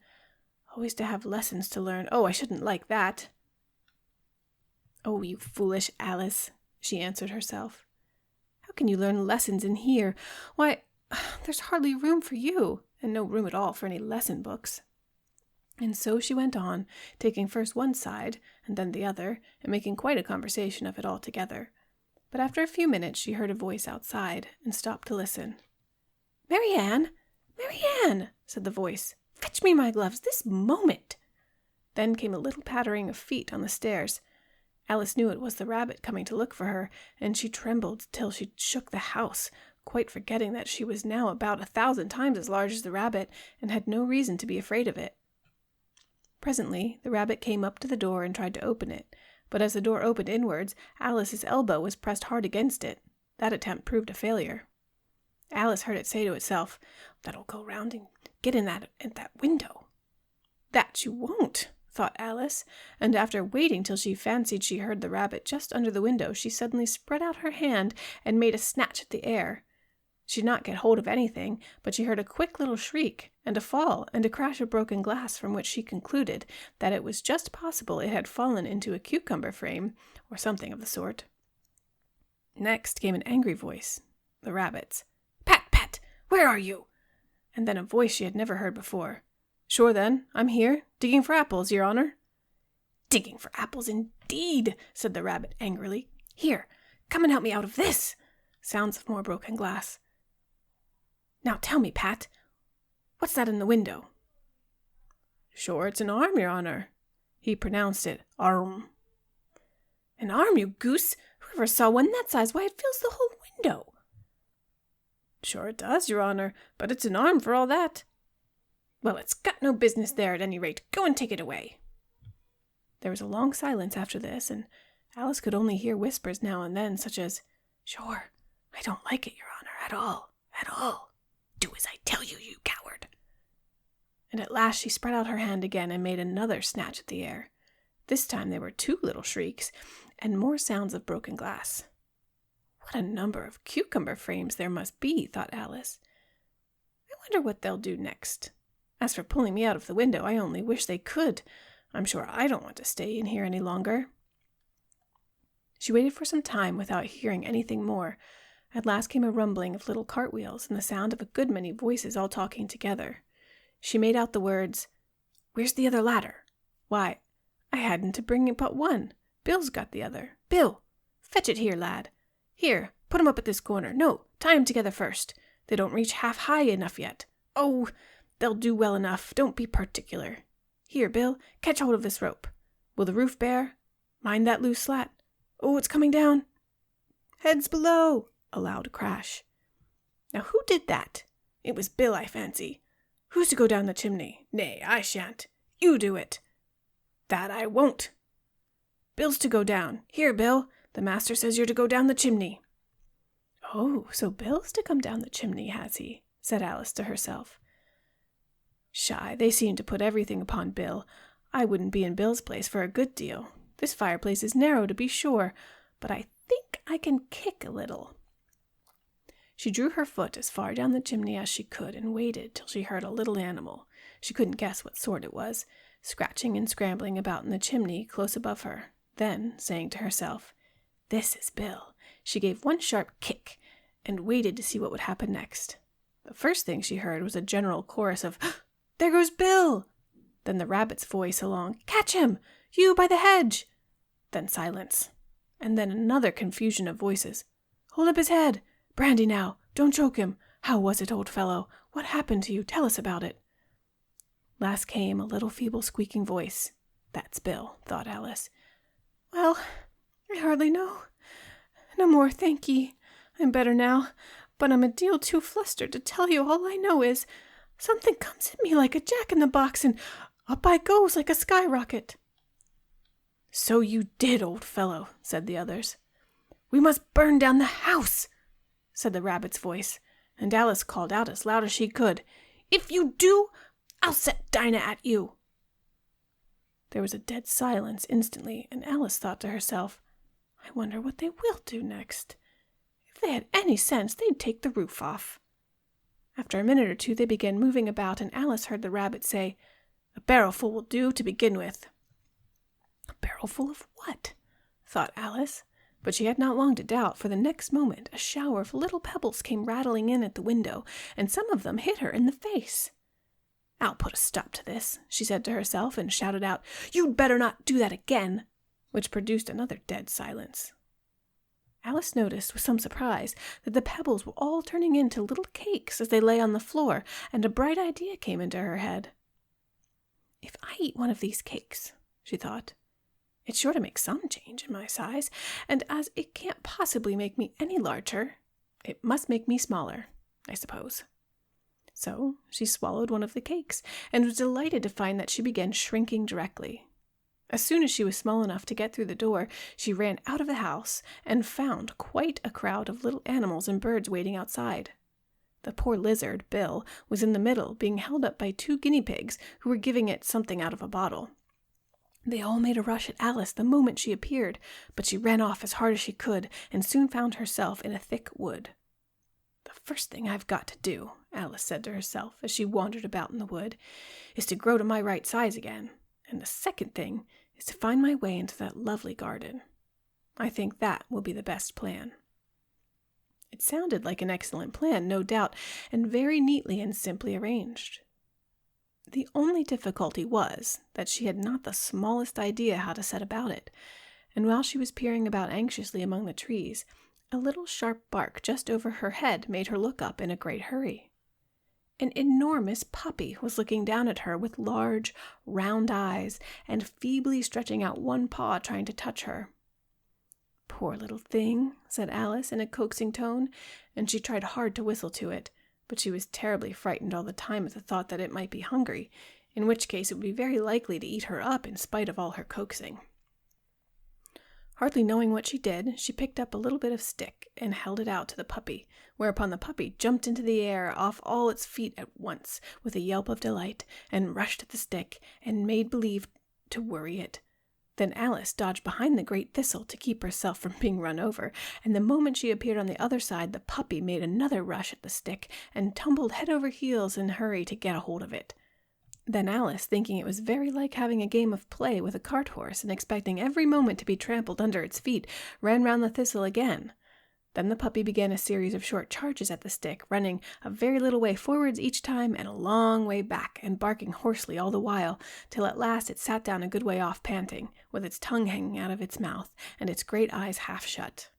always to have lessons to learn. Oh, I shouldn't like that. "Oh, you foolish Alice," she answered herself. "How can you learn lessons in here? Why, there's hardly room for you, and no room at all for any lesson books." And so she went on, taking first one side and then the other, and making quite a conversation of it all together. But after a few minutes she heard a voice outside, and stopped to listen. "Mary Ann! Mary Ann!" said the voice. "Fetch me my gloves this moment!" Then came a little pattering of feet on the stairs. Alice knew it was the rabbit coming to look for her, and she trembled till she shook the house, quite forgetting that she was now about 1,000 times as large as the rabbit, and had no reason to be afraid of it. Presently the rabbit came up to the door and tried to open it, but as the door opened inwards, Alice's elbow was pressed hard against it. That attempt proved a failure. Alice heard it say to itself, "That'll go round and get in that window." "That you won't," thought Alice, and after waiting till she fancied she heard the rabbit just under the window, she suddenly spread out her hand and made a snatch at the air. She did not get hold of anything, but she heard a quick little shriek, and a fall, and a crash of broken glass, from which she concluded that it was just possible it had fallen into a cucumber frame, or something of the sort. Next came an angry voice, the rabbit's. "Pat, Pat, where are you?" And then a voice she had never heard before. "Sure then, I'm here, digging for apples, your honor." "Digging for apples, indeed," said the rabbit angrily. "Here, come and help me out of this." Sounds of more broken glass. "Now tell me, Pat, what's that in the window?" "Sure, it's an arm, your honor." He pronounced it arm. "An arm, you goose? Who ever saw one that size. Why, it fills the whole window." "Sure it does, your honor, but it's an arm for all that." "Well, it's got no business there at any rate. Go and take it away." There was a long silence after this, and Alice could only hear whispers now and then, such as, "Sure, I don't like it, your honor, at all. Do as I tell you, you coward." And at last she spread out her hand again and made another snatch at the air. This time there were 2 little shrieks, and more sounds of broken glass. "What a number of cucumber frames there must be," thought Alice. "I wonder what they'll do next. As for pulling me out of the window, I only wish they could. I'm sure I don't want to stay in here any longer." She waited for some time without hearing anything more. At last came a rumbling of little cartwheels and the sound of a good many voices all talking together. She made out the words, "Where's the other ladder? Why, I hadn't to bring but one. Bill's got the other. Bill, fetch it here, lad. Here, put 'em up at this corner. No, tie 'em together first. They don't reach half high enough yet. Oh, they'll do well enough. Don't be particular. Here, Bill, catch hold of this rope. Will the roof bear? Mind that loose slat. Oh, it's coming down. Heads below." A loud crash. "Now who did that? It was Bill, I fancy. Who's to go down the chimney? Nay, I shan't. You do it." "That I won't." "Bill's to go down. Here, Bill, the master says you're to go down the chimney." "Oh, so Bill's to come down the chimney, has he?" said Alice to herself. "Shy, they seem to put everything upon Bill. I wouldn't be in Bill's place for a good deal. This fireplace is narrow, to be sure, but I think I can kick a little." She drew her foot as far down the chimney as she could and waited till she heard a little animal, she couldn't guess what sort it was, scratching and scrambling about in the chimney close above her. Then, saying to herself, "This is Bill," she gave one sharp kick and waited to see what would happen next. The first thing she heard was a general chorus of, "There goes Bill!" Then the rabbit's voice along, "Catch him! You by the hedge!" Then silence, and then another confusion of voices. "Hold up his head! Brandy now! Don't choke him! How was it, old fellow? What happened to you? Tell us about it." Last came a little feeble squeaking voice. "That's Bill," thought Alice. "Well, I hardly know. No more, thank ye. I'm better now, but I'm a deal too flustered to tell you. All I know is something comes at me like a jack-in-the-box, and up I goes like a skyrocket." "So you did, old fellow," said the others. "We must burn down the house," said the rabbit's voice, and Alice called out as loud as she could, "If you do, I'll set Dinah at you." There was a dead silence instantly, and Alice thought to herself, "I wonder what they will do next. If they had any sense, they'd take the roof off." After a minute or two, they began moving about, and Alice heard the rabbit say, "A barrelful will do to begin with." "A barrelful of what?" thought Alice. But she had not long to doubt, for the next moment a shower of little pebbles came rattling in at the window, and some of them hit her in the face. "I'll put a stop to this," she said to herself, and shouted out, "You'd better not do that again," which produced another dead silence. Alice noticed with some surprise that the pebbles were all turning into little cakes as they lay on the floor, and a bright idea came into her head. "If I eat one of these cakes," she thought, "it's sure to make some change in my size, and as it can't possibly make me any larger, it must make me smaller, I suppose." So she swallowed one of the cakes, and was delighted to find that she began shrinking directly. As soon as she was small enough to get through the door, she ran out of the house and found quite a crowd of little animals and birds waiting outside. The poor lizard, Bill, was in the middle, being held up by 2 guinea pigs who were giving it something out of a bottle. They all made a rush at Alice the moment she appeared, but she ran off as hard as she could and soon found herself in a thick wood. "The first thing I've got to do," Alice said to herself as she wandered about in the wood, "is to grow to my right size again, and the second thing is to find my way into that lovely garden. I think that will be the best plan." It sounded like an excellent plan, no doubt, and very neatly and simply arranged. The only difficulty was that she had not the smallest idea how to set about it, and while she was peering about anxiously among the trees, a little sharp bark just over her head made her look up in a great hurry. An enormous puppy was looking down at her with large, round eyes, and feebly stretching out one paw trying to touch her. poor little thing," said Alice in a coaxing tone, and she tried hard to whistle to it, but she was terribly frightened all the time at the thought that it might be hungry, in which case it would be very likely to eat her up in spite of all her coaxing. Hardly knowing what she did, she picked up a little bit of stick and held it out to the puppy, whereupon the puppy jumped into the air off all its feet at once with a yelp of delight, and rushed at the stick and made believe to worry it. Then Alice dodged behind the great thistle to keep herself from being run over, and the moment she appeared on the other side, the puppy made another rush at the stick and tumbled head over heels in a hurry to get a hold of it. Then Alice, thinking it was very like having a game of play with a cart horse and expecting every moment to be trampled under its feet, ran round the thistle again. Then the puppy began a series of short charges at the stick, running a very little way forwards each time and a long way back, and barking hoarsely all the while, till at last it sat down a good way off panting, with its tongue hanging out of its mouth, and its great eyes half shut.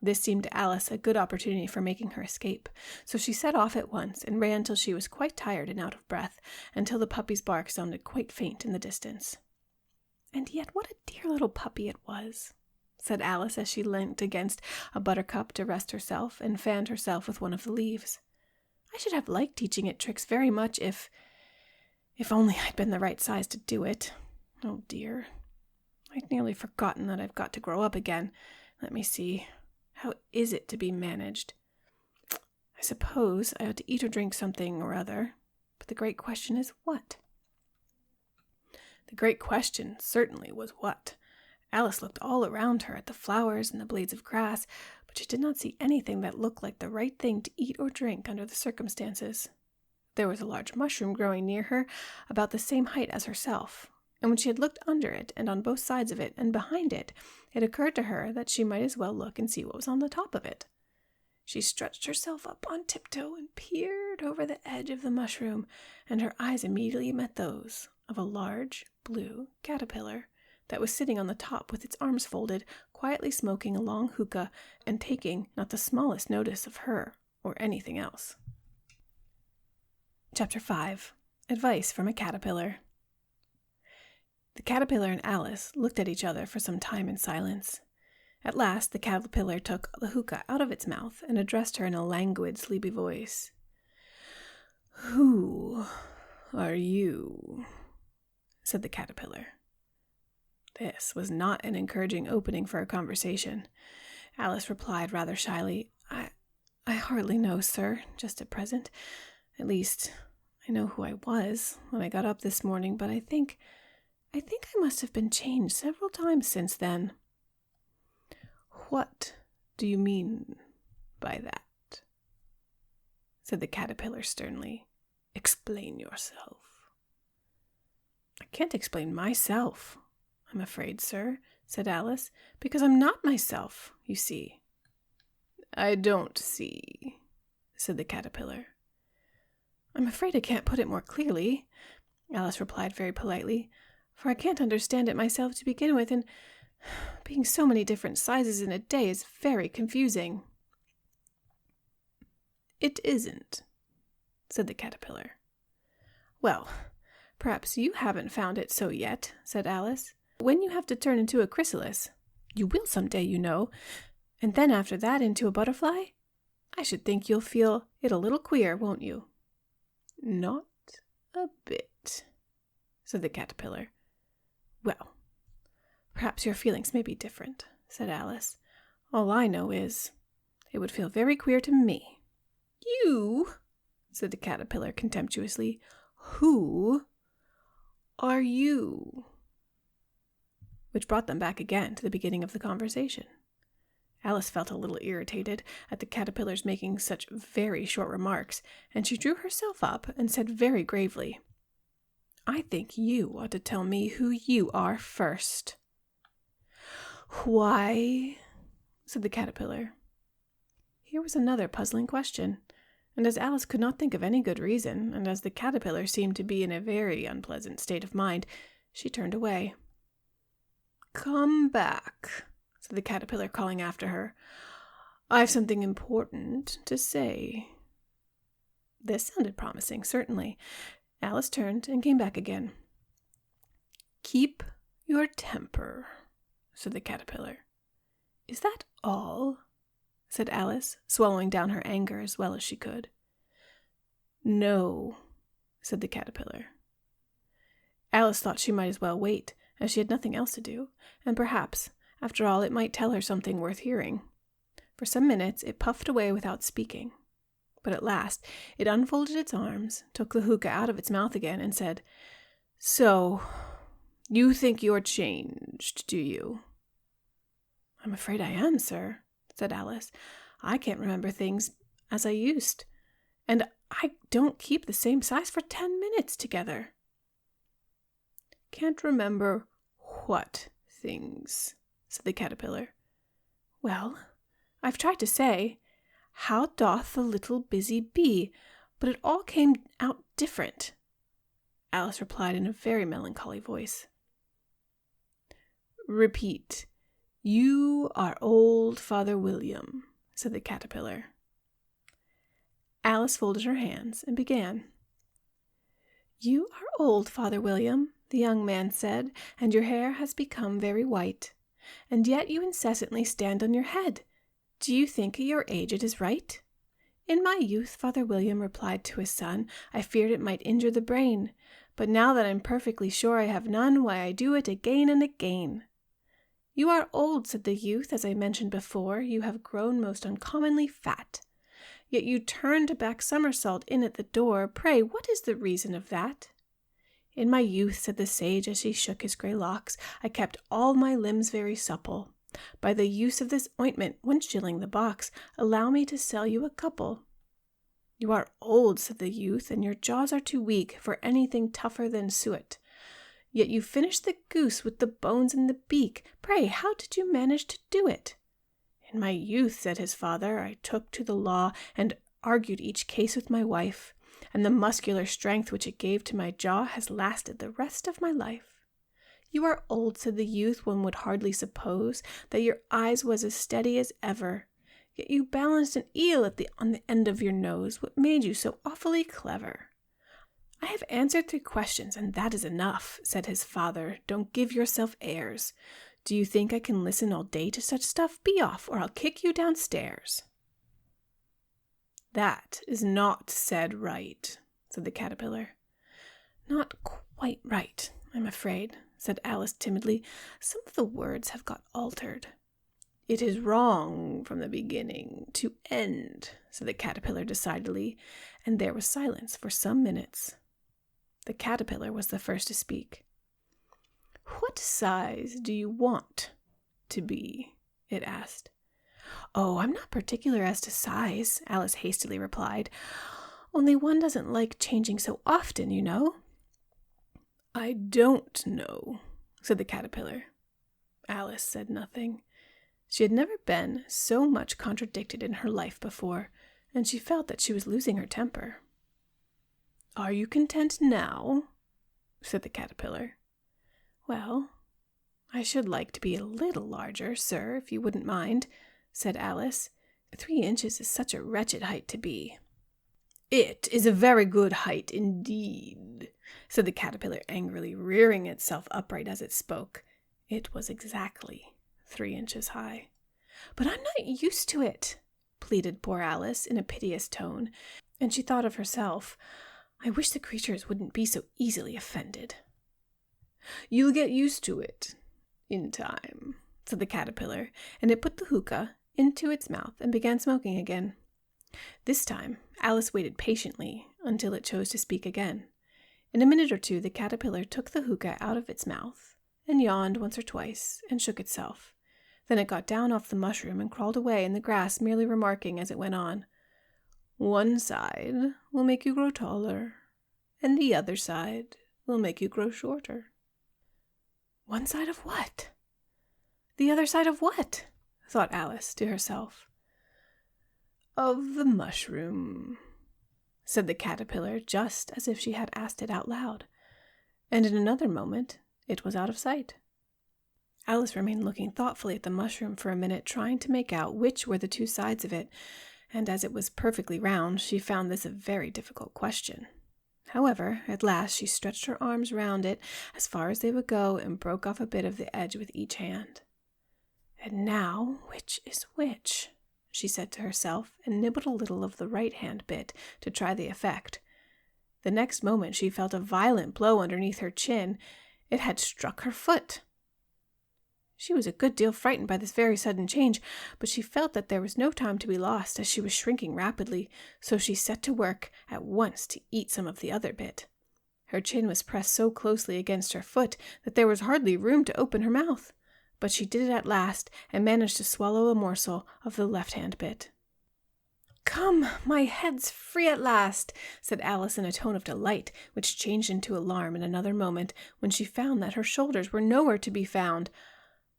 This seemed to Alice a good opportunity for making her escape, so she set off at once and ran till she was quite tired and out of breath, until the puppy's bark sounded quite faint in the distance. "And yet what a dear little puppy it was," said Alice as she leant against a buttercup to rest herself and fanned herself with one of the leaves. "I should have liked teaching it tricks very much if only I'd been the right size to do it. Oh dear, I'd nearly forgotten that I've got to grow up again. Let me see. How is it to be managed? I suppose I ought to eat or drink something or other, but the great question is what?" The great question certainly was what. Alice looked all around her at the flowers and the blades of grass, but she did not see anything that looked like the right thing to eat or drink under the circumstances. There was a large mushroom growing near her, about the same height as herself, and when she had looked under it and on both sides of it and behind it, it occurred to her that she might as well look and see what was on the top of it. She stretched herself up on tiptoe and peered over the edge of the mushroom, and her eyes immediately met those of a large blue caterpillar that was sitting on the top with its arms folded, quietly smoking a long hookah and taking not the smallest notice of her or anything else. Chapter 5. Advice from a Caterpillar. The caterpillar and Alice looked at each other for some time in silence. At last the caterpillar took the hookah out of its mouth and addressed her in a languid, sleepy voice. "Who are you?" said the caterpillar. This was not an encouraging opening for a conversation. Alice replied rather shyly, I hardly know, sir, just at present. At least, I know who I was when I got up this morning, but I think I must have been changed several times since then." "What do you mean by that?" said the caterpillar sternly. "Explain yourself." "I can't explain myself, I'm afraid, sir," said Alice, "because I'm not myself, you see." "I don't see," said the caterpillar. "I'm afraid I can't put it more clearly," Alice replied very politely, "for I can't understand it myself to begin with, and being so many different sizes in a day is very confusing." "It isn't," said the caterpillar. "Well, perhaps you haven't found it so yet," said Alice. "When you have to turn into a chrysalis, you will some day, you know, and then after that into a butterfly, I should think you'll feel it a little queer, won't you?" "Not a bit," said the caterpillar. "Well, perhaps your feelings may be different," said Alice. "All I know is, it would feel very queer to me." "You?" said the caterpillar contemptuously. "Who are you?" Which brought them back again to the beginning of the conversation. Alice felt a little irritated at the caterpillar's making such very short remarks, and she drew herself up and said very gravely, "I think you ought to tell me who you are first." "Why?" said the caterpillar. Here was another puzzling question, and as Alice could not think of any good reason, and as the caterpillar seemed to be in a very unpleasant state of mind, she turned away. "Come back," said the caterpillar, calling after her. "I've something important to say." This sounded promising, certainly. Alice turned and came back again. "Keep your temper," said the caterpillar. "Is that all?" said Alice, swallowing down her anger as well as she could. "No," said the caterpillar. Alice thought she might as well wait, as she had nothing else to do, and perhaps, after all, it might tell her something worth hearing. For some minutes it puffed away without speaking, but at last it unfolded its arms, took the hookah out of its mouth again, and said, "So, you think you're changed, do you?" "I'm afraid I am, sir," said Alice. "I can't remember things as I used, and I don't keep the same size for 10 minutes together." "Can't remember what things?" said the caterpillar. "Well, I've tried to say, 'How doth the little busy bee?' but it all came out different," Alice replied in a very melancholy voice. "Repeat, 'You are old, Father William,'" said the caterpillar. Alice folded her hands and began. "You are old, Father William," the young man said, "and your hair has become very white, and yet you incessantly stand on your head. Do you think at your age it is right?" "In my youth," Father William replied to his son, "I feared it might injure the brain, but now that I'm perfectly sure I have none, why I do it again and again." "You are old," said the youth, "as I mentioned before, you have grown most uncommonly fat. Yet you turned a back somersault in at the door. Pray, what is the reason of that?" "In my youth," said the sage, as he shook his grey locks, "I kept all my limbs very supple. By the use of this ointment, 1 shilling the box, allow me to sell you a couple." "You are old," said the youth, "and your jaws are too weak for anything tougher than suet. Yet you finished the goose with the bones in the beak. Pray, how did you manage to do it?" "In my youth," said his father, "I took to the law and argued each case with my wife, and the muscular strength which it gave to my jaw has lasted the rest of my life." "You are old," said the youth, "one would hardly suppose that your eyes was as steady as ever. Yet you balanced an eel on the end of your nose. What made you so awfully clever?" "I have answered 3 questions, and that is enough," said his father. "Don't give yourself airs. Do you think I can listen all day to such stuff? Be off, or I'll kick you downstairs." "That is not said right," said the caterpillar. "Not quite right, I'm afraid," said Alice timidly. "Some of the words have got altered." "It is wrong from the beginning to end," said the caterpillar decidedly, and there was silence for some minutes. The caterpillar was the first to speak. "What size do you want to be?" it asked. "Oh, I'm not particular as to size," Alice hastily replied. "Only one doesn't like changing so often, you know." "I don't know," said the caterpillar. Alice said nothing. She had never been so much contradicted in her life before, and she felt that she was losing her temper. "Are you content now?" said the caterpillar. "Well, I should like to be a little larger, sir, if you wouldn't mind," said Alice. 3 inches is such a wretched height to be." "It is a very good height indeed," said the caterpillar angrily, rearing itself upright as it spoke. It was exactly 3 inches high. "But I'm not used to it," pleaded poor Alice in a piteous tone, and she thought of herself. "I wish the creatures wouldn't be so easily offended." "You'll get used to it in time," said the caterpillar, and it put the hookah into its mouth and began smoking again. This time Alice waited patiently until it chose to speak again. In a minute or 2 the caterpillar took the hookah out of its mouth and yawned once or twice and shook itself. Then it got down off the mushroom and crawled away in the grass, merely remarking as it went on, "One side will make you grow taller, and the other side will make you grow shorter." "One side of what? The other side of what?" thought Alice to herself. "Of the mushroom," said the caterpillar, just as if she had asked it out loud, and in another moment it was out of sight. Alice remained looking thoughtfully at the mushroom for a minute, trying to make out which were the 2 sides of it, and as it was perfectly round, she found this a very difficult question. However, at last she stretched her arms round it as far as they would go and broke off a bit of the edge with each hand. And now, which is which? She said to herself, and nibbled a little of the right-hand bit to try the effect. The next moment she felt a violent blow underneath her chin. It had struck her foot. She was a good deal frightened by this very sudden change, but she felt that there was no time to be lost, as she was shrinking rapidly, so she set to work at once to eat some of the other bit. Her chin was pressed so closely against her foot that there was hardly room to open her mouth, but she did it at last, and managed to swallow a morsel of the left-hand bit. "Come, my head's free at last," said Alice in a tone of delight, which changed into alarm in another moment when she found that her shoulders were nowhere to be found.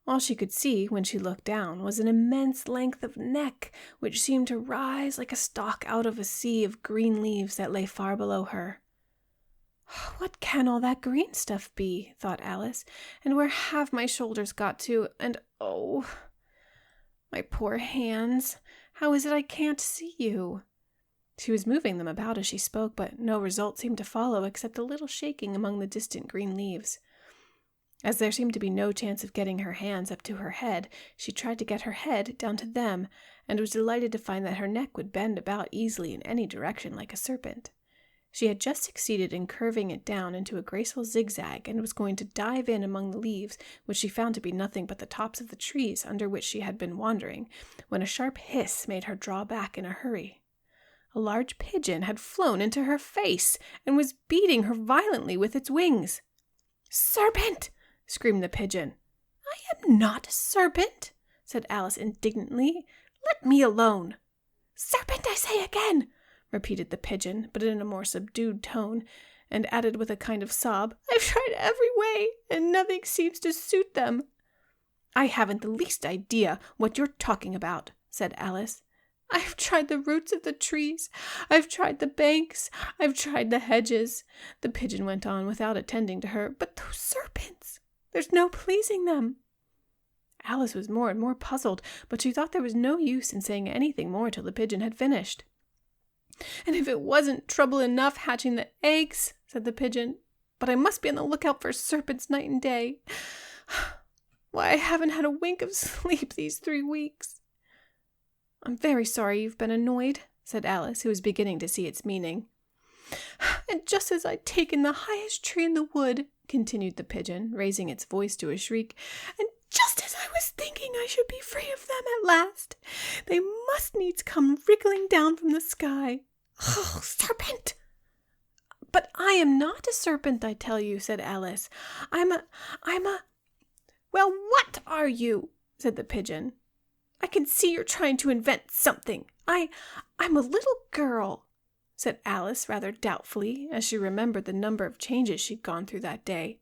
All she could see, when she looked down, was an immense length of neck, which seemed to rise like a stalk out of a sea of green leaves that lay far below her. "What can all that green stuff be?" thought Alice, "and where have my shoulders got to? And oh, my poor hands, how is it I can't see you?" She was moving them about as she spoke, but no result seemed to follow except a little shaking among the distant green leaves. As there seemed to be no chance of getting her hands up to her head, she tried to get her head down to them, and was delighted to find that her neck would bend about easily in any direction like a serpent. She had just succeeded in curving it down into a graceful zigzag, and was going to dive in among the leaves, which she found to be nothing but the tops of the trees under which she had been wandering, when a sharp hiss made her draw back in a hurry. A large pigeon had flown into her face, and was beating her violently with its wings. "Serpent!" screamed the pigeon. "I am not a serpent," said Alice indignantly. "Let me alone." "Serpent, I say again," repeated the pigeon, but in a more subdued tone, and added with a kind of sob, "I've tried every way, and nothing seems to suit them." "I haven't the least idea what you're talking about," said Alice. "I've tried the roots of the trees, I've tried the banks, I've tried the hedges," the pigeon went on without attending to her, "but those serpents, there's no pleasing them." Alice was more and more puzzled, but she thought there was no use in saying anything more till the pigeon had finished. "And if it wasn't trouble enough hatching the eggs," said the pigeon, "but I must be on the lookout for serpents night and day. Why, I haven't had a wink of sleep these 3 weeks." "I'm very sorry you've been annoyed," said Alice, who was beginning to see its meaning. "And just as I'd taken the highest tree in the wood," continued the pigeon, raising its voice to a shriek, "and just as I was thinking I should be free of them at last, they must needs come wriggling down from the sky. Oh, serpent!" "But I am not a serpent, I tell you," said Alice. I'm a... "Well, what are you?" said the pigeon. "I can see you're trying to invent something. I'm a little girl," said Alice rather doubtfully, as she remembered the number of changes she'd gone through that day.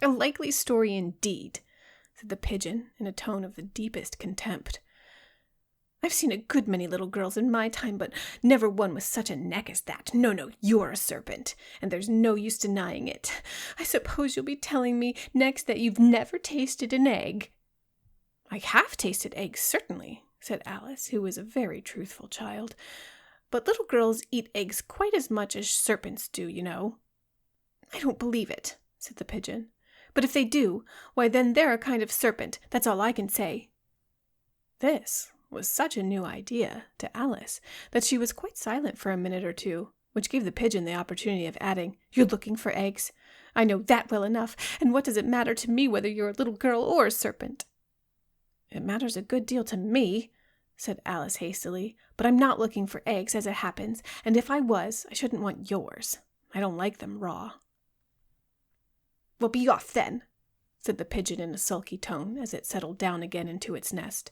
"A likely story indeed," said the pigeon in a tone of the deepest contempt. "I've seen a good many little girls in my time, but never one with such a neck as that. No, you're a serpent, and there's no use denying it. I suppose you'll be telling me next that you've never tasted an egg." "I have tasted eggs, certainly," said Alice, who was a very truthful child. "But little girls eat eggs quite as much as serpents do, you know." "I don't believe it," said the pigeon. "But if they do, why then they're a kind of serpent, that's all I can say." This was such a new idea to Alice that she was quite silent for a minute or two, which gave the pigeon the opportunity of adding, "You're looking for eggs. I know that well enough, and what does it matter to me whether you're a little girl or a serpent?" "It matters a good deal to me," said Alice hastily, "but I'm not looking for eggs as it happens, and if I was, I shouldn't want yours. I don't like them raw." "Well, be off then," said the pigeon in a sulky tone as it settled down again into its nest.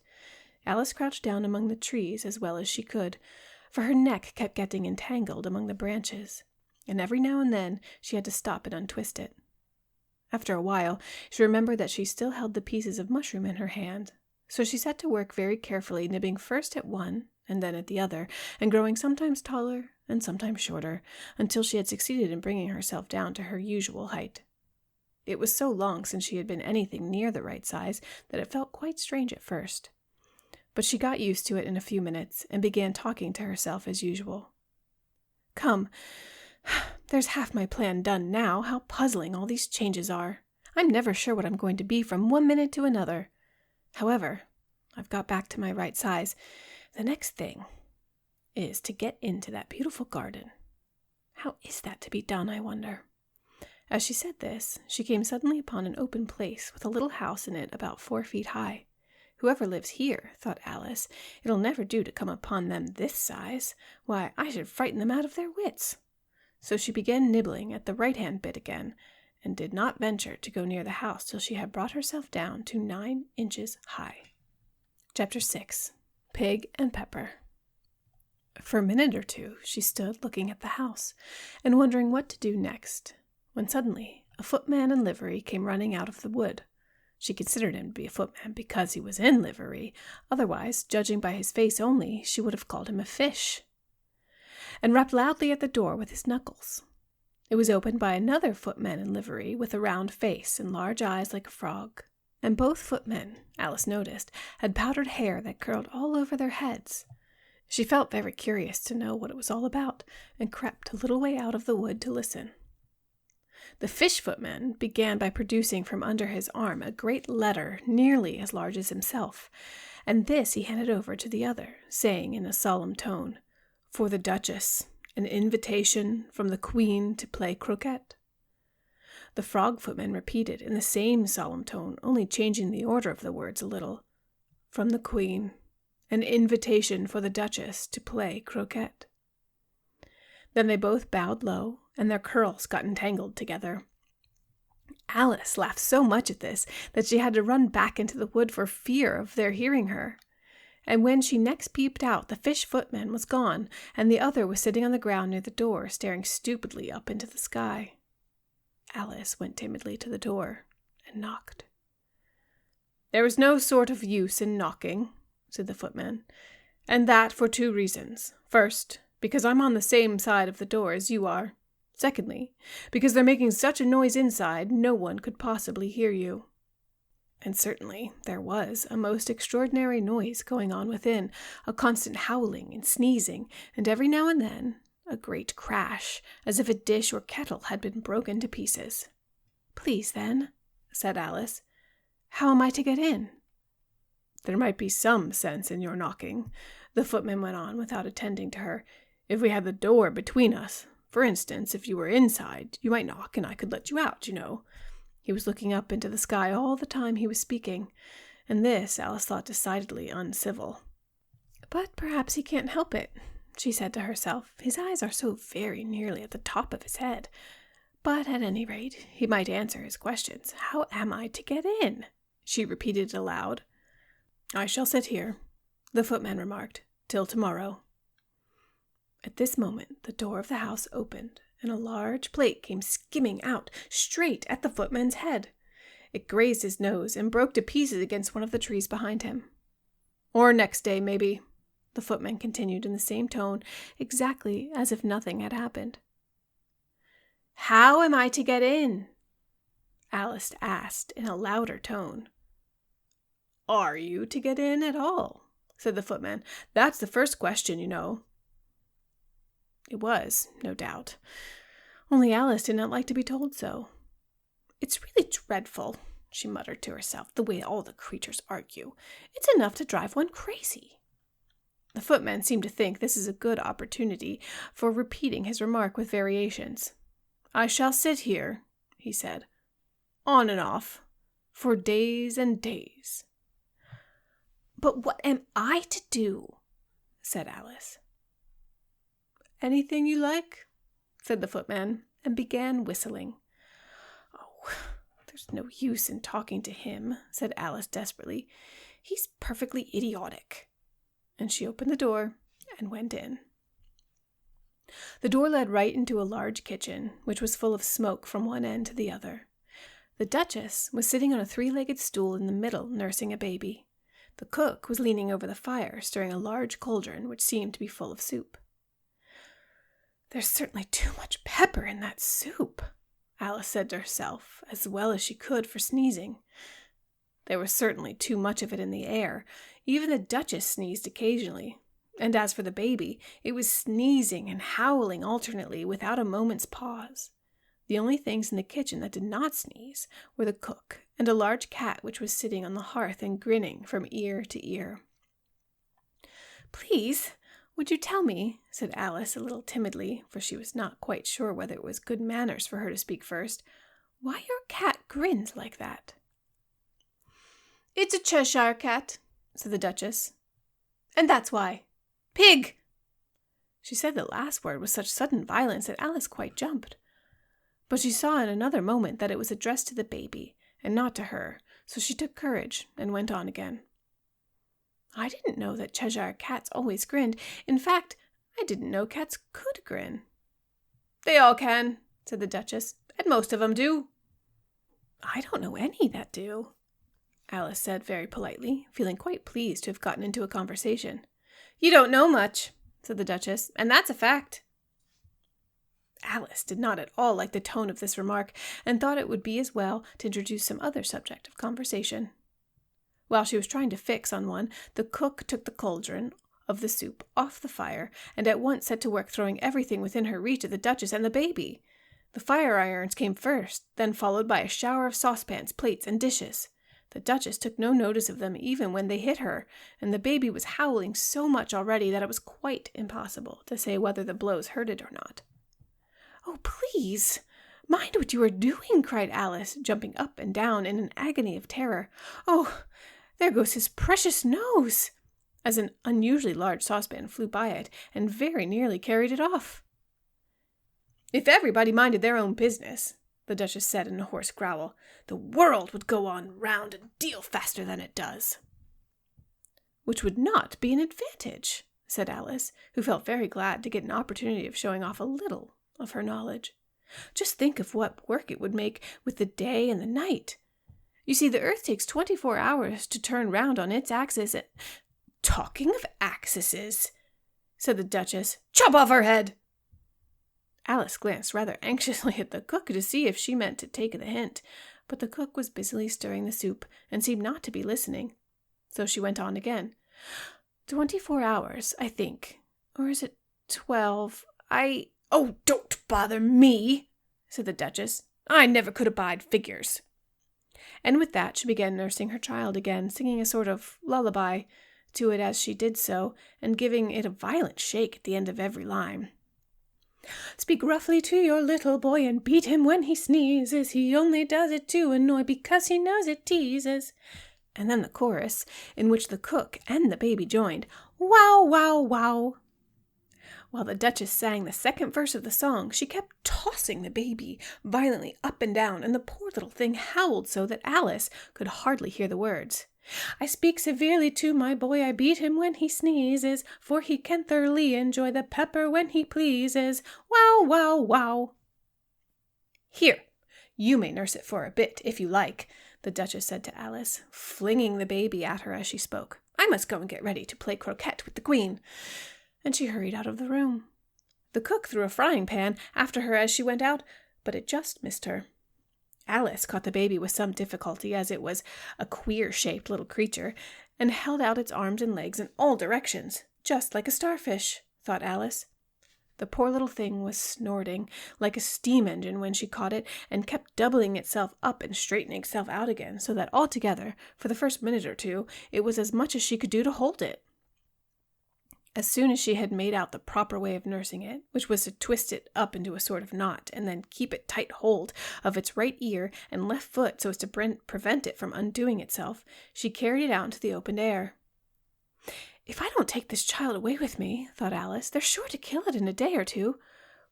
Alice crouched down among the trees as well as she could, for her neck kept getting entangled among the branches, and every now and then she had to stop and untwist it. After a while, she remembered that she still held the pieces of mushroom in her hand, so she set to work very carefully, nibbing first at one and then at the other, and growing sometimes taller and sometimes shorter, until she had succeeded in bringing herself down to her usual height. It was so long since she had been anything near the right size that it felt quite strange at first. But she got used to it in a few minutes and began talking to herself as usual. "Come, there's half my plan done now. How puzzling all these changes are. I'm never sure what I'm going to be from one minute to another. However, I've got back to my right size. The next thing is to get into that beautiful garden. How is that to be done, I wonder?" As she said this, she came suddenly upon an open place with a little house in it about 4 feet high. "Whoever lives here," thought Alice, "it'll never do to come upon them this size. Why, I should frighten them out of their wits." So she began nibbling at the right-hand bit again, and did not venture to go near the house till she had brought herself down to 9 inches high. Chapter 6. Pig and Pepper. For a minute or two she stood looking at the house, and wondering what to do next, when suddenly a footman in livery came running out of the wood. She considered him to be a footman because he was in livery. Otherwise, judging by his face only, she would have called him a fish, and rapped loudly at the door with his knuckles. It was opened by another footman in livery with a round face and large eyes like a frog. And both footmen, Alice noticed, had powdered hair that curled all over their heads. She felt very curious to know what it was all about, and crept a little way out of the wood to listen. The fish footman began by producing from under his arm a great letter nearly as large as himself, and this he handed over to the other, saying in a solemn tone, "For the Duchess, an invitation from the Queen to play croquet." The frog footman repeated in the same solemn tone, only changing the order of the words a little, "From the Queen, an invitation for the Duchess to play croquet." Then they both bowed low, and their curls got entangled together. Alice laughed so much at this that she had to run back into the wood for fear of their hearing her. And when she next peeped out, the fish footman was gone, and the other was sitting on the ground near the door, staring stupidly up into the sky. Alice went timidly to the door and knocked. "There is no sort of use in knocking," said the footman, "and that for 2 reasons. First, because I'm on the same side of the door as you are. Secondly, because they're making such a noise inside, no one could possibly hear you." And certainly there was a most extraordinary noise going on within, a constant howling and sneezing, and every now and then a great crash, as if a dish or kettle had been broken to pieces. "Please, then," said Alice, "how am I to get in?" "There might be some sense in your knocking," the footman went on without attending to her, "if we had the door between us. For instance, if you were inside, you might knock and I could let you out, you know." He was looking up into the sky all the time he was speaking, and this Alice thought decidedly uncivil. "But perhaps he can't help it," she said to herself. "His eyes are so very nearly at the top of his head. But at any rate, he might answer his questions. How am I to get in?" she repeated aloud. "I shall sit here," the footman remarked, "till tomorrow." At this moment the door of the house opened, and a large plate came skimming out straight at the footman's head. It grazed his nose and broke to pieces against one of the trees behind him. "Or next day, maybe," the footman continued in the same tone, exactly as if nothing had happened. "How am I to get in?" Alice asked in a louder tone. "Are you to get in at all?" said the footman. "That's the first question, you know." It was, no doubt. Only Alice did not like to be told so. "It's really dreadful," she muttered to herself, "the way all the creatures argue. It's enough to drive one crazy." The footman seemed to think this is a good opportunity for repeating his remark with variations. "I shall sit here," he said, "on and off, for days and days." "But what am I to do?" said Alice. "Anything you like," said the footman, and began whistling. "Oh, there's no use in talking to him," said Alice desperately. "He's perfectly idiotic." And she opened the door and went in. The door led right into a large kitchen, which was full of smoke from one end to the other. The Duchess was sitting on a 3-legged stool in the middle, nursing a baby. The cook was leaning over the fire, stirring a large cauldron, which seemed to be full of soup. "There's certainly too much pepper in that soup," Alice said to herself, as well as she could for sneezing. There was certainly too much of it in the air. Even the Duchess sneezed occasionally. And as for the baby, it was sneezing and howling alternately without a moment's pause. The only things in the kitchen that did not sneeze were the cook and a large cat which was sitting on the hearth and grinning from ear to ear. "Please, would you tell me," said Alice a little timidly, for she was not quite sure whether it was good manners for her to speak first, "why your cat grins like that?" "It's a Cheshire cat," said the Duchess, "and that's why. Pig!" She said the last word with such sudden violence that Alice quite jumped. But she saw in another moment that it was addressed to the baby, and not to her, so she took courage and went on again. "I didn't know that Cheshire cats always grinned. In fact, I didn't know cats could grin." "They all can," said the Duchess, "and most of 'em do." "I don't know any that do," Alice said very politely, feeling quite pleased to have gotten into a conversation. "You don't know much," said the Duchess, "and that's a fact." Alice did not at all like the tone of this remark, and thought it would be as well to introduce some other subject of conversation. While she was trying to fix on one, the cook took the cauldron of the soup off the fire, and at once set to work throwing everything within her reach at the Duchess and the baby. The fire irons came first, then followed by a shower of saucepans, plates, and dishes. The Duchess took no notice of them even when they hit her, and the baby was howling so much already that it was quite impossible to say whether the blows hurt it or not. "Oh, please, mind what you are doing," cried Alice, jumping up and down in an agony of terror. "Oh, there goes his precious nose," as an unusually large saucepan flew by it and very nearly carried it off. "If everybody minded their own business," the Duchess said in a hoarse growl, "the world would go on round a deal faster than it does." "Which would not be an advantage," said Alice, who felt very glad to get an opportunity of showing off a little of her knowledge. "Just think of what work it would make with the day and the night. You see, the earth takes 24 hours to turn round on its axis, and—" "Talking of axes," said the Duchess, "chop off her head." Alice glanced rather anxiously at the cook to see if she meant to take the hint, but the cook was busily stirring the soup and seemed not to be listening. So she went on again. 24 hours, I think. Or is it 12? "Oh, don't bother me," said the Duchess. "I never could abide figures." And with that she began nursing her child again, singing a sort of lullaby to it as she did so, and giving it a violent shake at the end of every line. "Speak roughly to your little boy and beat him when he sneezes. He only does it to annoy because he knows it teases." And then the chorus, in which the cook and the baby joined, "Wow, wow, wow." While the Duchess sang the second verse of the song, she kept tossing the baby violently up and down, and the poor little thing howled so that Alice could hardly hear the words. "I speak severely to my boy, I beat him when he sneezes, for he can thoroughly enjoy the pepper when he pleases. Wow, wow, wow." "Here, you may nurse it for a bit, if you like," the Duchess said to Alice, flinging the baby at her as she spoke. "I must go and get ready to play croquet with the Queen." And she hurried out of the room. The cook threw a frying pan after her as she went out, but it just missed her. Alice caught the baby with some difficulty, as it was a queer-shaped little creature, and held out its arms and legs in all directions, just like a starfish, thought Alice. The poor little thing was snorting like a steam engine when she caught it, and kept doubling itself up and straightening itself out again, so that altogether, for the first minute or two, it was as much as she could do to hold it. As soon as she had made out the proper way of nursing it, which was to twist it up into a sort of knot, and then keep it tight hold of its right ear and left foot so as to prevent it from undoing itself, she carried it out into the open air. "If I don't take this child away with me," thought Alice, "they're sure to kill it in a day or two.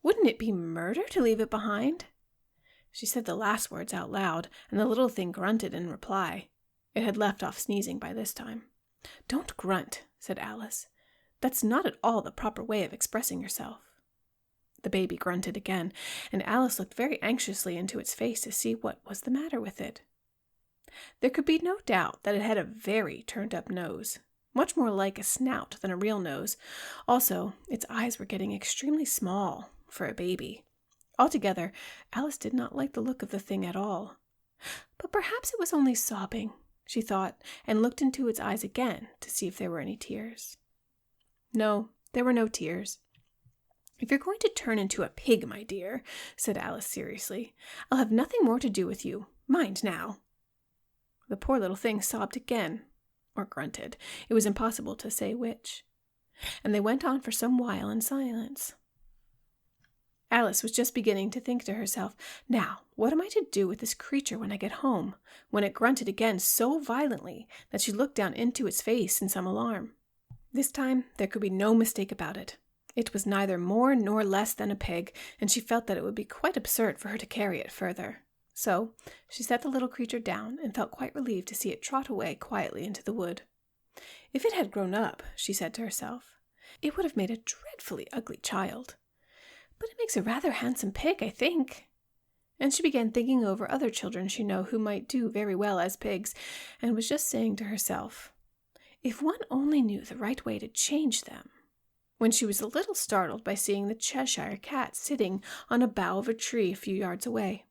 Wouldn't it be murder to leave it behind?" She said the last words out loud, and the little thing grunted in reply. It had left off sneezing by this time. "Don't grunt," said Alice. "That's not at all the proper way of expressing yourself." The baby grunted again, and Alice looked very anxiously into its face to see what was the matter with it. There could be no doubt that it had a very turned-up nose, much more like a snout than a real nose. Also, its eyes were getting extremely small for a baby. Altogether, Alice did not like the look of the thing at all. But perhaps it was only sobbing, she thought, and looked into its eyes again to see if there were any tears. No, there were no tears. "If you're going to turn into a pig, my dear," said Alice seriously, "I'll have nothing more to do with you. Mind now." The poor little thing sobbed again, or grunted. It was impossible to say which. And they went on for some while in silence. Alice was just beginning to think to herself, "Now, what am I to do with this creature when I get home?" when it grunted again so violently that she looked down into its face in some alarm. This time there could be no mistake about it. It was neither more nor less than a pig, and she felt that it would be quite absurd for her to carry it further. So she set the little creature down and felt quite relieved to see it trot away quietly into the wood. If it had grown up, she said to herself, it would have made a dreadfully ugly child. But it makes a rather handsome pig, I think. And she began thinking over other children she knew who might do very well as pigs, and was just saying to herself, if one only knew the right way to change them, when she was a little startled by seeing the Cheshire Cat sitting on a bough of a tree a few yards away.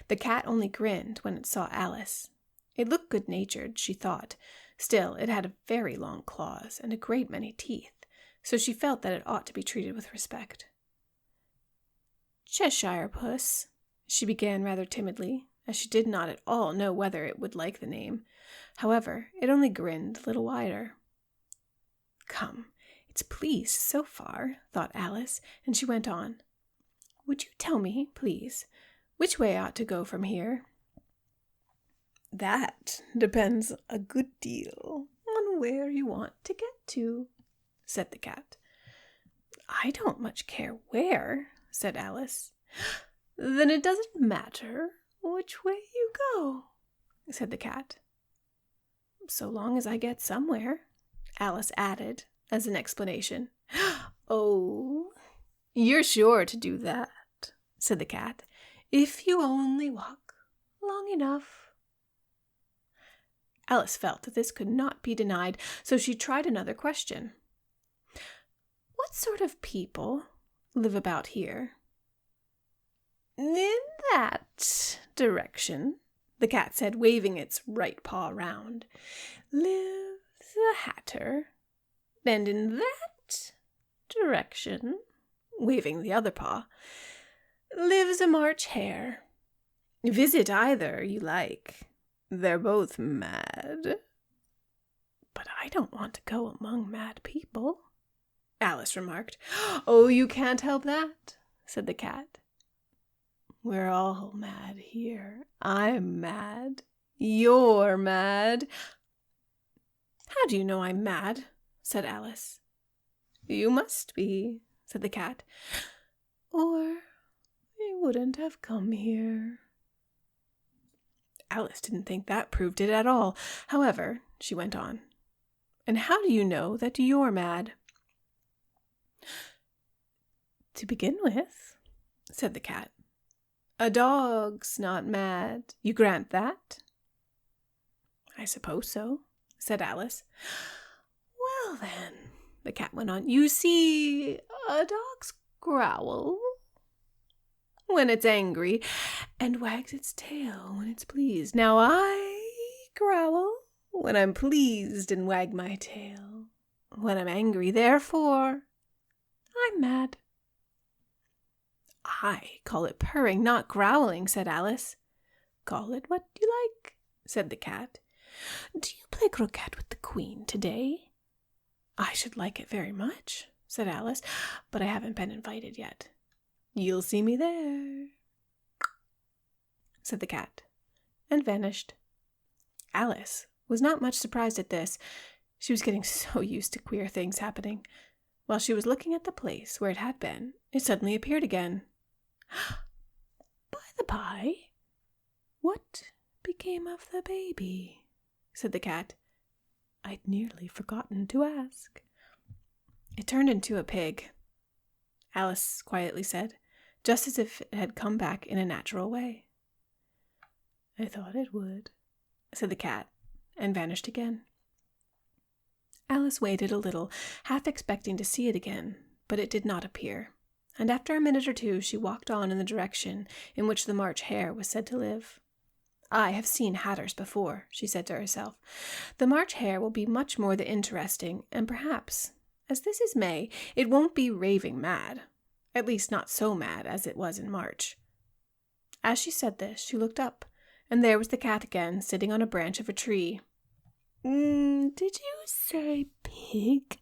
The cat only grinned when it saw Alice. It looked good-natured, she thought. Still, it had very long claws and a great many teeth, so she felt that it ought to be treated with respect. "Cheshire Puss," she began rather timidly, as she did not at all know whether it would like the name. However, it only grinned a little wider. "Come, it's pleased so far," thought Alice, and she went on. "Would you tell me, please, which way I ought to go from here?" "That depends a good deal on where you want to get to," said the cat. "I don't much care where," said Alice. "Then it doesn't matter which way you go," said the cat. "So long as I get somewhere," Alice added, as an explanation. "Oh, you're sure to do that," said the cat, "if you only walk long enough." Alice felt that this could not be denied, so she tried another question. "What sort of people live about here?" "In that direction," the cat said, waving its right paw round, "lives the Hatter, and in that direction," waving the other paw, "lives a March Hare. Visit either you like. They're both mad." "But I don't want to go among mad people," Alice remarked. "Oh, you can't help that," said the cat. "We're all mad here. I'm mad. You're mad." "How do you know I'm mad?" said Alice. "You must be," said the cat, "or you wouldn't have come here." Alice didn't think that proved it at all. However, she went on. "And how do you know that you're mad?" "To begin with," said the cat, "a dog's not mad. You grant that?" "I suppose so," said Alice. "Well, then," the cat went on, "you see, a dog's growl when it's angry, and wags its tail when it's pleased. Now I growl when I'm pleased and wag my tail when I'm angry. Therefore, I'm mad." "I call it purring, not growling," said Alice. "Call it what you like," said the cat. "Do you play croquet with the Queen today?" "I should like it very much," said Alice, "but I haven't been invited yet." "You'll see me there," said the cat, and vanished. Alice was not much surprised at this. She was getting so used to queer things happening. While she was looking at the place where it had been, it suddenly appeared again. "By the by, what became of the baby?" said the cat. "I'd nearly forgotten to ask." "It turned into a pig," Alice quietly said, just as if it had come back in a natural way. "I thought it would," said the cat, and vanished again. Alice waited a little, half expecting to see it again, but it did not appear, and after a minute or two she walked on in the direction in which the March Hare was said to live. "I have seen hatters before," she said to herself. "The March Hare will be much more the interesting, and perhaps as this is May, it won't be raving mad. At least not so mad as it was in March. As she said this, she looked up, and there was the cat again, sitting on a branch of a tree. Did you say pig?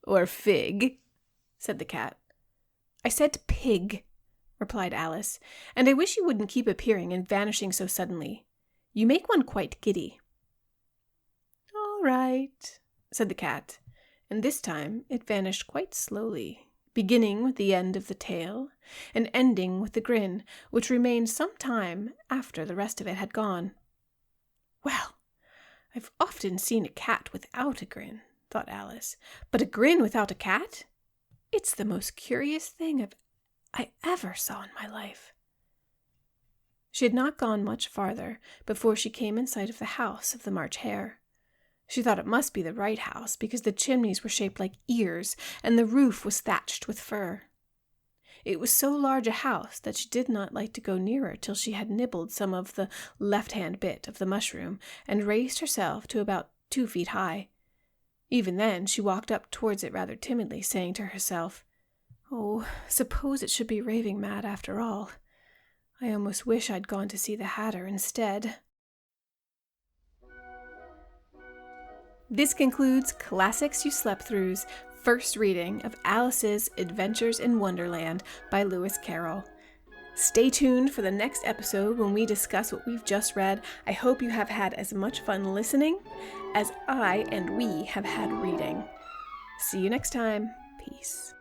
Or fig, said the cat. I said pig, replied Alice, and I wish you wouldn't keep appearing and vanishing so suddenly. You make one quite giddy. All right, said the cat, and this time it vanished quite slowly, beginning with the end of the tail, and ending with the grin, which remained some time after the rest of it had gone. Well, I've often seen a cat without a grin, thought Alice, but a grin without a cat? It's the most curious thing I ever saw in my life. She had not gone much farther before she came in sight of the house of the March Hare. She thought it must be the right house, because the chimneys were shaped like ears, and the roof was thatched with fur. It was so large a house that she did not like to go nearer till she had nibbled some of the left-hand bit of the mushroom, and raised herself to about 2 feet high. Even then she walked up towards it rather timidly, saying to herself, "Oh, suppose it should be raving mad after all. I almost wish I'd gone to see the Hatter instead." This concludes Classics You Slept Through's first reading of Alice's Adventures in Wonderland by Lewis Carroll. Stay tuned for the next episode when we discuss what we've just read. I hope you have had as much fun listening as I and we have had reading. See you next time. Peace.